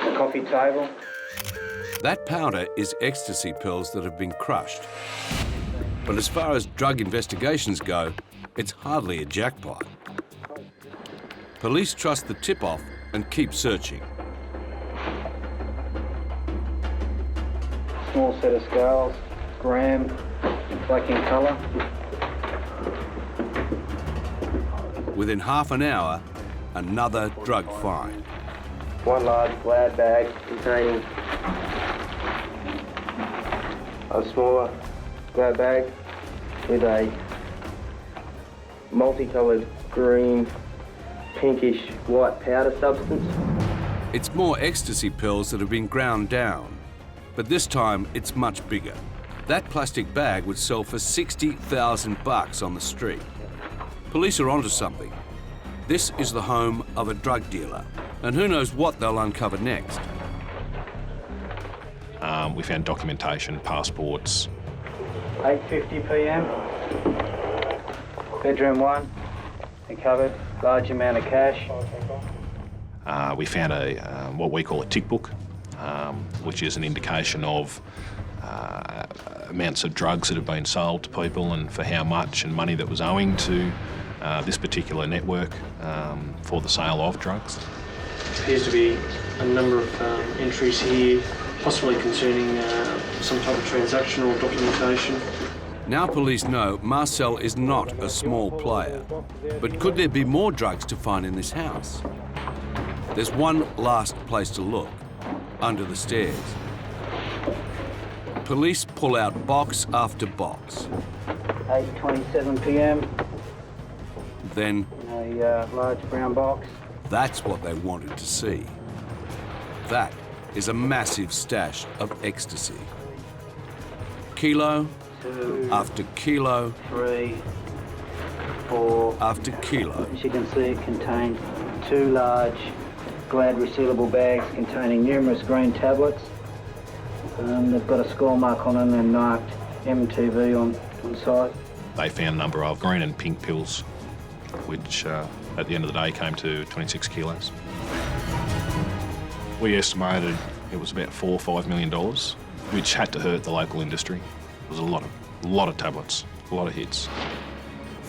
the coffee table. That powder is ecstasy pills that have been crushed. But as far as drug investigations go, it's hardly a jackpot. Police trust the tip-off and keep searching. Small set of scales, gram, black in colour. Within half an hour, another drug find. One large glad bag containing a smaller glad bag with a multicoloured green, pinkish white powder substance. It's more ecstasy pills that have been ground down, but this time it's much bigger. That plastic bag would sell for $60,000 on the street. Police are onto something. This is the home of a drug dealer, and who knows what they'll uncover next. We found documentation, passports. 8:50 p.m. Bedroom 1, a cupboard, large amount of cash. We found what we call a tick book, which is an indication of amounts of drugs that have been sold to people and for how much, and money that was owing to this particular network for the sale of drugs. Appears to be a number of entries here, possibly concerning some type of transaction or documentation. Now police know Marcel is not a small player, but could there be more drugs to find in this house? There's one last place to look, under the stairs. Police pull out box after box. 8:27 p.m. Then a large brown box. That's what they wanted to see. That is a massive stash of ecstasy. Kilo 2 after kilo 3 4 after kilo. As you can see, it contains 2 large glad resealable bags containing numerous green tablets. They've got a score mark on them and marked MTV on site. They found a number of green and pink pills, which at the end of the day came to 26 kilos. We estimated it was about $4 or $5 million, which had to hurt the local industry. It was a lot of tablets, a lot of hits.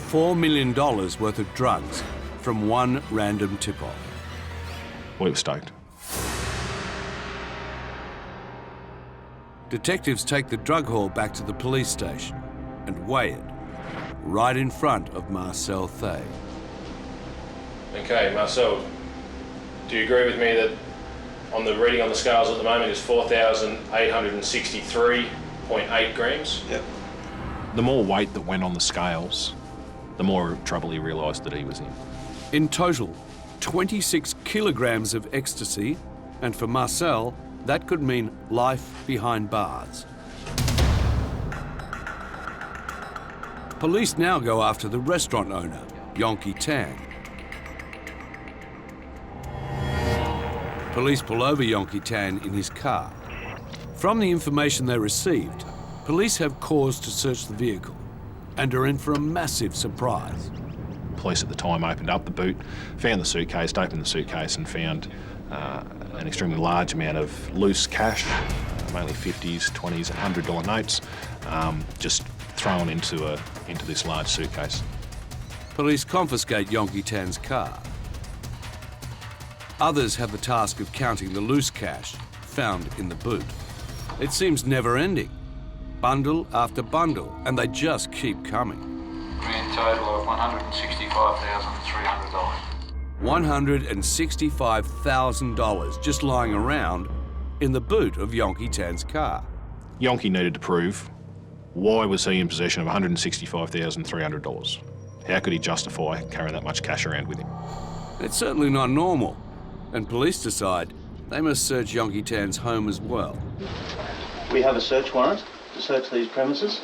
$4 million worth of drugs from one random tip-off. We were stoked. Detectives take the drug haul back to the police station and weigh it right in front of Marcel Thay. Okay, Marcel, do you agree with me that on the reading on the scales at the moment is 4,863.8 grams? Yep. The more weight that went on the scales, the more trouble he realised that he was in. In total, 26 kilograms of ecstasy, and for Marcel, that could mean life behind bars. Police now go after the restaurant owner, Yonki Tan. Police pull over Yonki Tan in his car. From the information they received, police have cause to search the vehicle and are in for a massive surprise. Police at the time opened up the boot, found the suitcase, opened the suitcase and found an extremely large amount of loose cash, mainly 50s, 20s, $100 notes, just thrown into this large suitcase. Police confiscate Yonki Tan's car. Others have the task of counting the loose cash found in the boot. It seems never-ending. Bundle after bundle, and they just keep coming. Grand total of $165,300. $165,000 just lying around in the boot of Yonki Tan's car. Yonki needed to prove why was he in possession of $165,300. How could he justify carrying that much cash around with him? It's certainly not normal, and police decide they must search Yonki Tan's home as well. We have a search warrant to search these premises.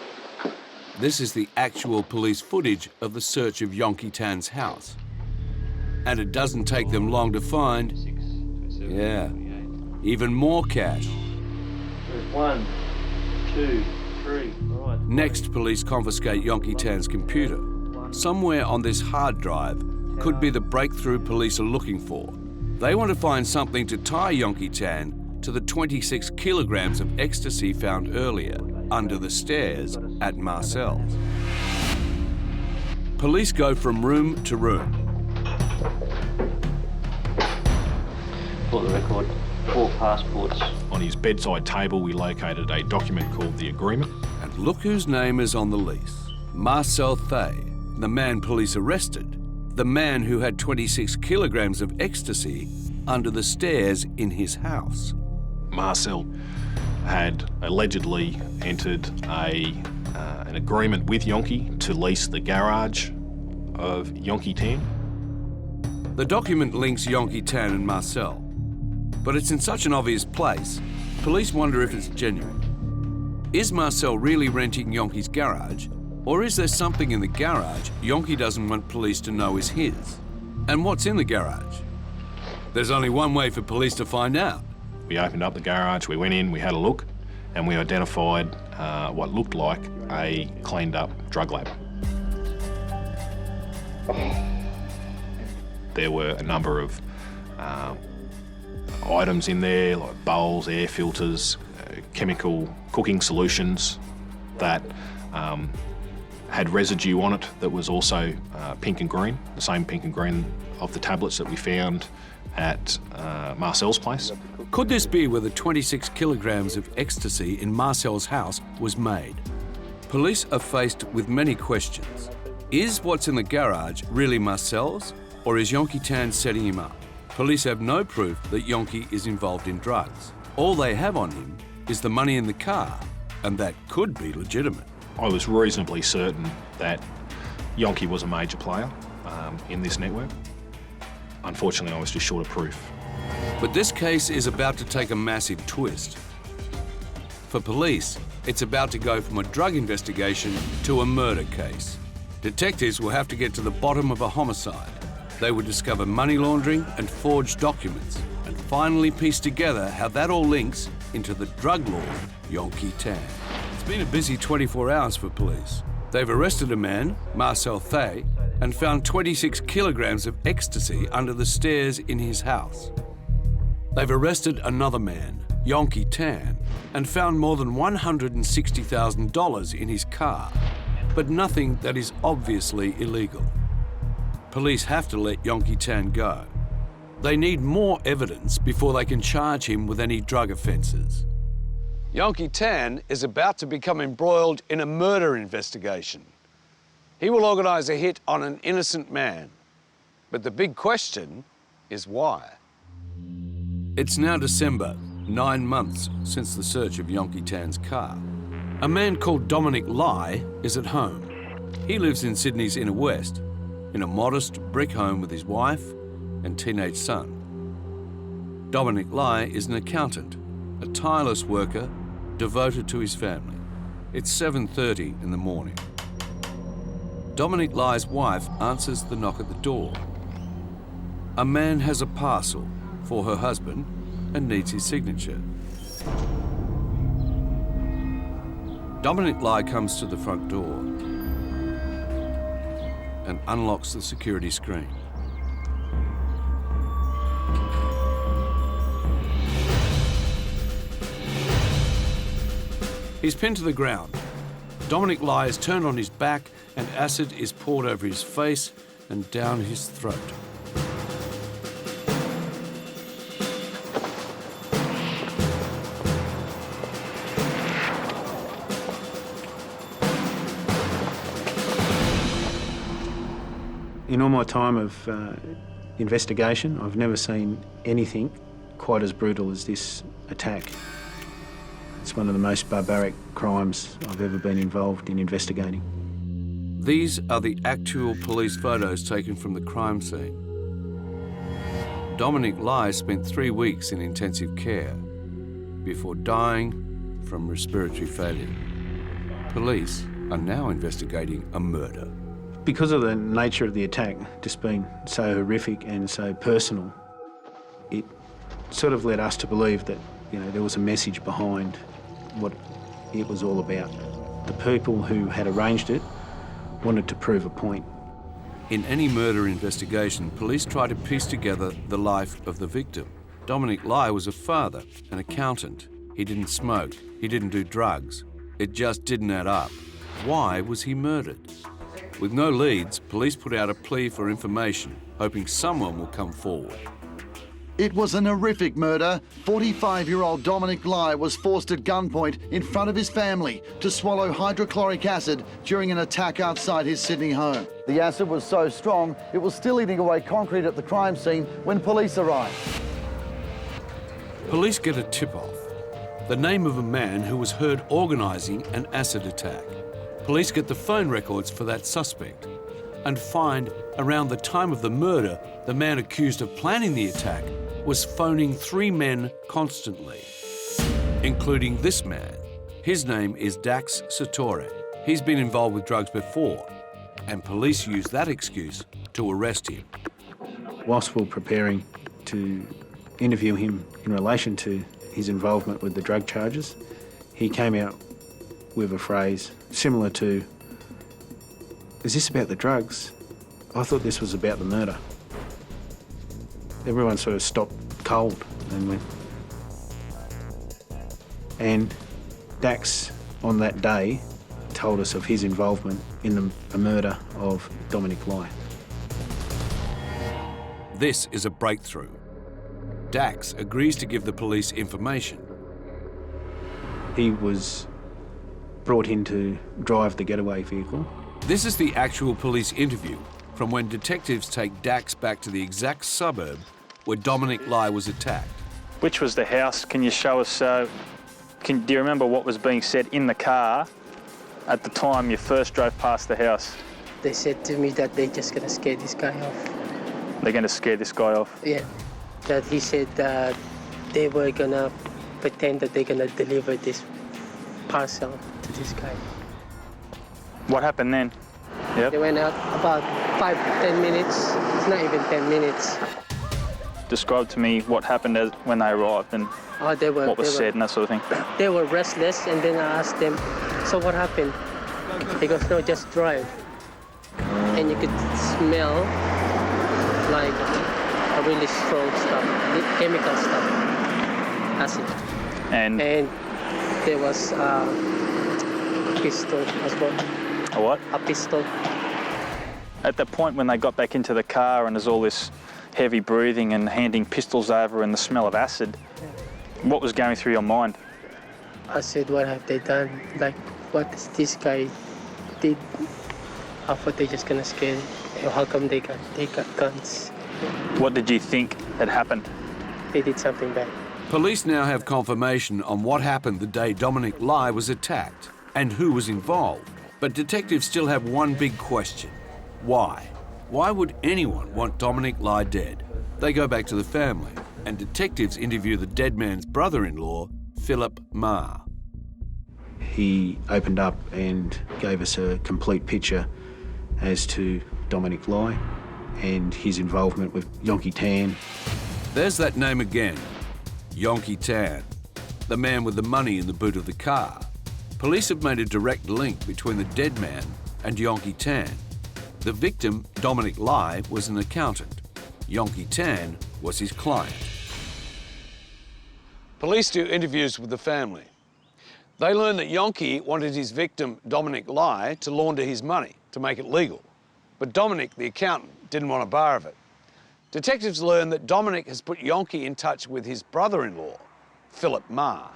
This is the actual police footage of the search of Yonki Tan's house. And it doesn't take them long to find, yeah, even more cash. There's 1, 2, 3, all right. Next, police confiscate Yonki Tan's computer. Somewhere on this hard drive could be the breakthrough police are looking for. They want to find something to tie Yonki Tan to the 26 kilograms of ecstasy found earlier under the stairs at Marcel's. Police go from room to room. For the record, 4 passports. On his bedside table, we located a document called the Agreement. And look whose name is on the lease. Marcel Thay, the man police arrested, the man who had 26 kilograms of ecstasy under the stairs in his house. Marcel had allegedly entered an agreement with Yonki to lease the garage of Yonki Tan. The document links Yonki Tan and Marcel, but it's in such an obvious place, police wonder if it's genuine. Is Marcel really renting Yonki's garage, or is there something in the garage Yonki doesn't want police to know is his? And what's in the garage? There's only one way for police to find out. We opened up the garage, we went in, we had a look, and we identified what looked like a cleaned up drug lab. There were a number of items in there, like bowls, air filters, chemical cooking solutions that had residue on it that was also pink and green, the same pink and green of the tablets that we found at Marcel's place. Could this be where the 26 kilograms of ecstasy in Marcel's house was made? Police are faced with many questions. Is what's in the garage really Marcel's, or is Yonki Tan setting him up? Police have no proof that Yonki is involved in drugs. All they have on him is the money in the car, and that could be legitimate. I was reasonably certain that Yonki was a major player in this network. Unfortunately, I was just short of proof. But this case is about to take a massive twist. For police, it's about to go from a drug investigation to a murder case. Detectives will have to get to the bottom of a homicide. They will discover money laundering and forged documents, and finally piece together how that all links into the drug lord, Yonki Tan. It's been a busy 24 hours for police. They've arrested a man, Marcel Thay, and found 26 kilograms of ecstasy under the stairs in his house. They've arrested another man, Yonki Tan, and found more than $160,000 in his car, but nothing that is obviously illegal. Police have to let Yonki Tan go. They need more evidence before they can charge him with any drug offences. Yongki Tan is about to become embroiled in a murder investigation. He will organise a hit on an innocent man. But the big question is why? It's now December, 9 months since the search of Yongki Tan's car. A man called Dominic Lai is at home. He lives in Sydney's inner west, in a modest brick home with his wife and teenage son. Dominic Lai is an accountant, a tireless worker, devoted to his family. It's 7:30 in the morning. Dominic Lai's wife answers the knock at the door. A man has a parcel for her husband and needs his signature. Dominic Lai comes to the front door and unlocks the security screen. He's pinned to the ground. Dominic Lai is turned on his back and acid is poured over his face and down his throat. In all my time of investigation, I've never seen anything quite as brutal as this attack. It's one of the most barbaric crimes I've ever been involved in investigating. These are the actual police photos taken from the crime scene. Dominic Lai spent 3 weeks in intensive care before dying from respiratory failure. Police are now investigating a murder. Because of the nature of the attack, just being so horrific and so personal, it sort of led us to believe that, you know, there was a message behind what it was all about. The people who had arranged it wanted to prove a point. In any murder investigation, police try to piece together the life of the victim. Dominic Lai was a father, an accountant. He didn't smoke, he didn't do drugs. It just didn't add up. Why was he murdered? With no leads, police put out a plea for information, hoping someone will come forward. It was an horrific murder. 45-year-old Dominic Lai was forced at gunpoint in front of his family to swallow hydrochloric acid during an attack outside his Sydney home. The acid was so strong, it was still eating away concrete at the crime scene when police arrived. Police get a tip-off. The name of a man who was heard organising an acid attack. Police get the phone records for that suspect and find around the time of the murder, the man accused of planning the attack was phoning 3 men constantly, including this man. His name is Dax Satori. He's been involved with drugs before, and police use that excuse to arrest him. Whilst we were preparing to interview him in relation to his involvement with the drug charges, he came out with a phrase similar to, "Is this about the drugs? I thought this was about the murder." Everyone sort of stopped cold and went. And Dax, on that day, told us of his involvement in the murder of Dominic Lai. This is a breakthrough. Dax agrees to give the police information. He was brought in to drive the getaway vehicle. This is the actual police interview from when detectives take Dax back to the exact suburb where Dominic Lai was attacked. Which was the house? Can you show us, do you remember what was being said in the car at the time you first drove past the house? They said to me that they're just going to scare this guy off. They're going to scare this guy off? Yeah. That he said that they were going to pretend that they're going to deliver this parcel to this guy. What happened then? Yep. They went out about 5 to 10 minutes. It's not even 10 minutes. Describe to me what happened when they arrived and what was said and that sort of thing. They were restless, and then I asked them, "So what happened?" He goes, "No, just drive." And you could smell like a really strong stuff, chemical stuff, acid. And there was a pistol as well. A what? A pistol. At the point when they got back into the car and there's all this heavy breathing and handing pistols over and the smell of acid, what was going through your mind? I said, what have they done? Like, what is this guy did? I thought they just gonna scare me. How come they got guns? What did you think had happened? They did something bad. Police now have confirmation on what happened the day Dominic Lai was attacked and who was involved. But detectives still have one big question. Why? Why would anyone want Dominic Lai dead? They go back to the family, and detectives interview the dead man's brother-in-law, Philip Ma. He opened up and gave us a complete picture as to Dominic Lai and his involvement with Yonki Tan. There's that name again, Yonki Tan, the man with the money in the boot of the car. Police have made a direct link between the dead man and Yonki Tan. The victim, Dominic Lai, was an accountant. Yonki Tan was his client. Police do interviews with the family. They learn that Yonki wanted his victim, Dominic Lai, to launder his money, to make it legal. But Dominic, the accountant, didn't want a bar of it. Detectives learn that Dominic has put Yonki in touch with his brother-in-law, Philip Ma.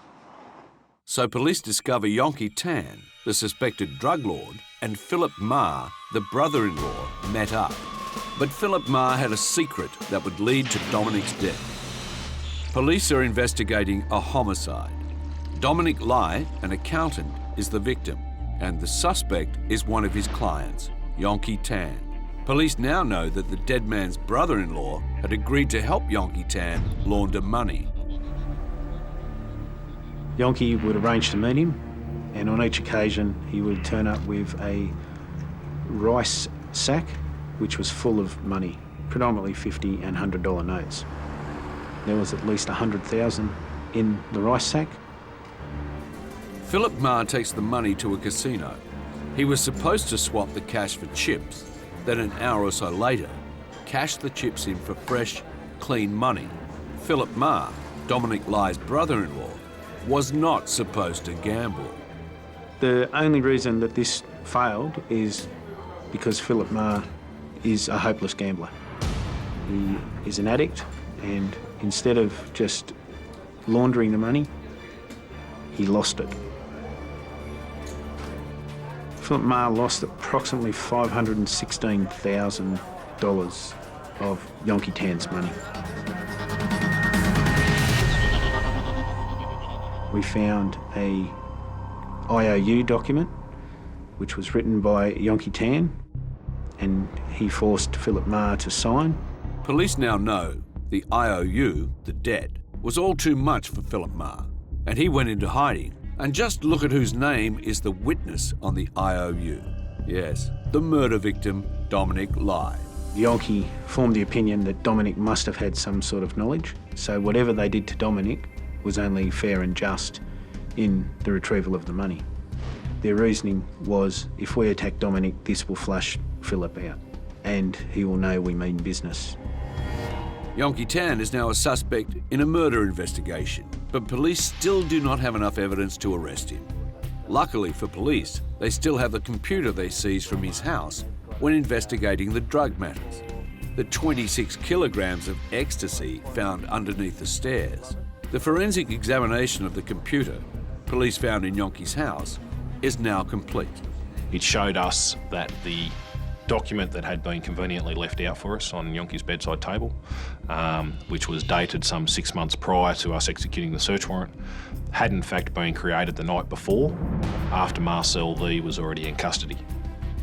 So police discover Yonki Tan, the suspected drug lord, and Philip Ma, the brother-in-law, met up. But Philip Ma had a secret that would lead to Dominic's death. Police are investigating a homicide. Dominic Lai, an accountant, is the victim, and the suspect is one of his clients, Yonki Tan. Police now know that the dead man's brother-in-law had agreed to help Yonki Tan launder money. Yonki would arrange to meet him, and on each occasion he would turn up with a rice sack which was full of money, predominantly $50 and $100 notes. There was at least 100,000 in the rice sack. Philip Ma takes the money to a casino. He was supposed to swap the cash for chips, then an hour or so later, cash the chips in for fresh, clean money. Philip Ma, Dominic Lai's brother-in-law, was not supposed to gamble. The only reason that this failed is because Philip Ma is a hopeless gambler. He is an addict, and instead of just laundering the money, he lost it. Philip Ma lost approximately $516,000 of Yonki Tan's money. We found a IOU document which was written by Yonki Tan, and he forced Philip Ma to sign. Police now know the IOU, the debt, was all too much for Philip Ma, and he went into hiding. And just look at whose name is the witness on the IOU. Yes, the murder victim, Dominic Lai. Yonki formed the opinion that Dominic must have had some sort of knowledge, so whatever they did to Dominic was only fair and just in the retrieval of the money. Their reasoning was, if we attack Dominic, this will flush Philip out, and he will know we mean business. Yonki Tan is now a suspect in a murder investigation, but police still do not have enough evidence to arrest him. Luckily for police, they still have the computer they seized from his house when investigating the drug matters. The 26 kilograms of ecstasy found underneath the stairs. The forensic examination of the computer police found in Yonki's house is now complete. It showed us that the document that had been conveniently left out for us on Yonki's bedside table, which was dated some 6 months prior to us executing the search warrant, had in fact been created the night before, after Marcel Lee was already in custody.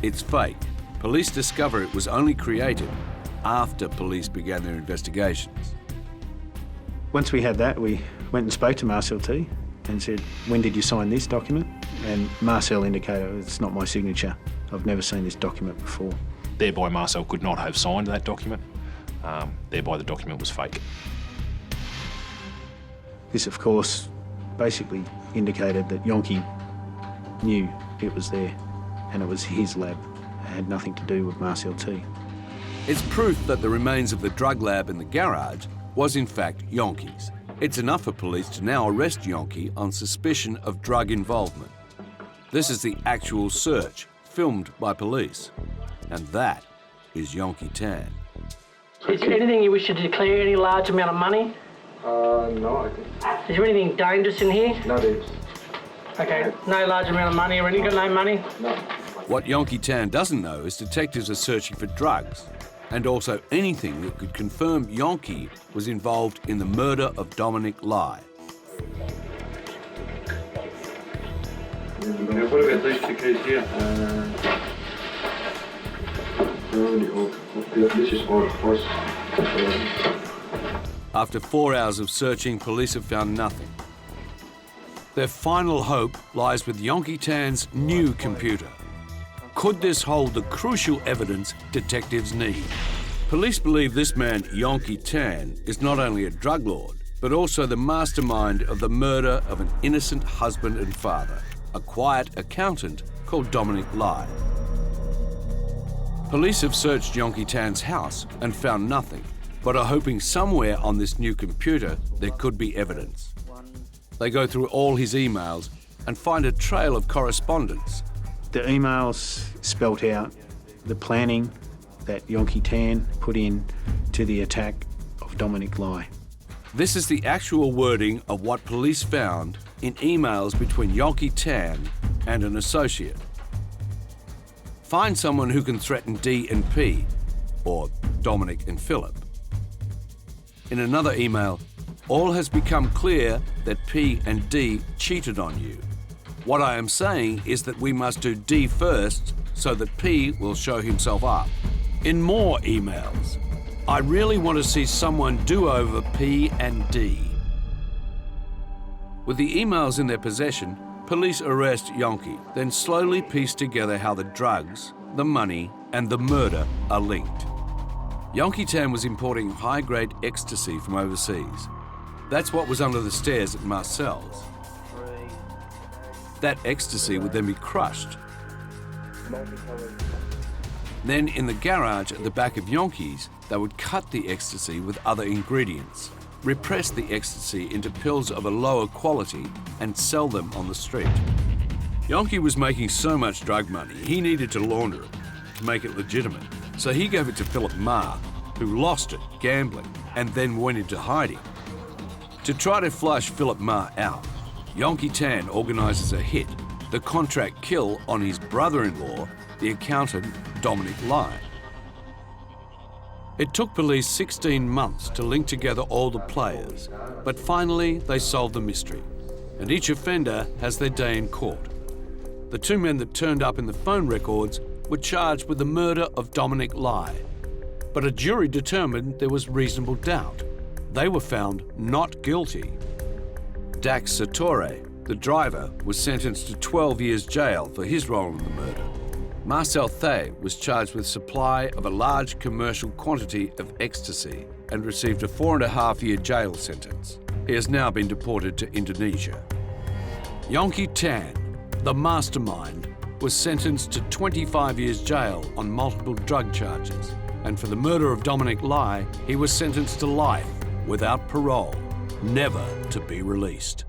It's fake. Police discover it was only created after police began their investigations. Once we had that, we went and spoke to Marcel T and said, when did you sign this document? And Marcel indicated, it's not my signature. I've never seen this document before. Thereby Marcel could not have signed that document. Thereby the document was fake. This, of course, basically indicated that Yonki knew it was there and it was his lab. It had nothing to do with Marcel T. It's proof that the remains of the drug lab in the garage was in fact Yonki's. It's enough for police to now arrest Yonki on suspicion of drug involvement. This is the actual search, filmed by police. And that is Yonki Tan. Is there anything you wish to declare, any large amount of money? No, I think. Is there anything dangerous in here? No, there is. Okay, no large amount of money or anything? Got no money? No. What Yonki Tan doesn't know is detectives are searching for drugs and also anything that could confirm Yonki was involved in the murder of Dominic Lai. What about these two keys here? This is all first. After 4 hours of searching, police have found nothing. Their final hope lies with Yonki Tan's new computer. Could this hold the crucial evidence detectives need? Police believe this man, Yonki Tan, is not only a drug lord, but also the mastermind of the murder of an innocent husband and father, a quiet accountant called Dominic Lai. Police have searched Yonki Tan's house and found nothing, but are hoping somewhere on this new computer there could be evidence. They go through all his emails and find a trail of correspondence. The emails spelt out the planning that Yonki Tan put in to the attack of Dominic Lai. This is the actual wording of what police found in emails between Yonki Tan and an associate. Find someone who can threaten D and P, or Dominic and Philip. In another email, all has become clear that P and D cheated on you. What I am saying is that we must do D first so that P will show himself up. In more emails, I really want to see someone do over P and D. With the emails in their possession, police arrest Yonki, then slowly piece together how the drugs, the money, and the murder are linked. Yonki Tan was importing high-grade ecstasy from overseas. That's what was under the stairs at Marcel's. That ecstasy would then be crushed. Then in the garage at the back of Yonki's, they would cut the ecstasy with other ingredients, repress the ecstasy into pills of a lower quality and sell them on the street. Yonki was making so much drug money, he needed to launder it to make it legitimate. So he gave it to Philip Ma, who lost it gambling and then went into hiding. To try to flush Philip Ma out, Yonki Tan organises a hit, the contract kill on his brother-in-law, the accountant Dominic Lai. It took police 16 months to link together all the players, but finally they solved the mystery, and each offender has their day in court. The two men that turned up in the phone records were charged with the murder of Dominic Lai, but a jury determined there was reasonable doubt. They were found not guilty. Dax Sattore, the driver, was sentenced to 12 years jail for his role in the murder. Marcel Thay was charged with supply of a large commercial quantity of ecstasy and received a 4.5-year jail sentence. He has now been deported to Indonesia. Yonki Tan, the mastermind, was sentenced to 25 years jail on multiple drug charges, and for the murder of Dominic Lai, he was sentenced to life without parole, never to be released.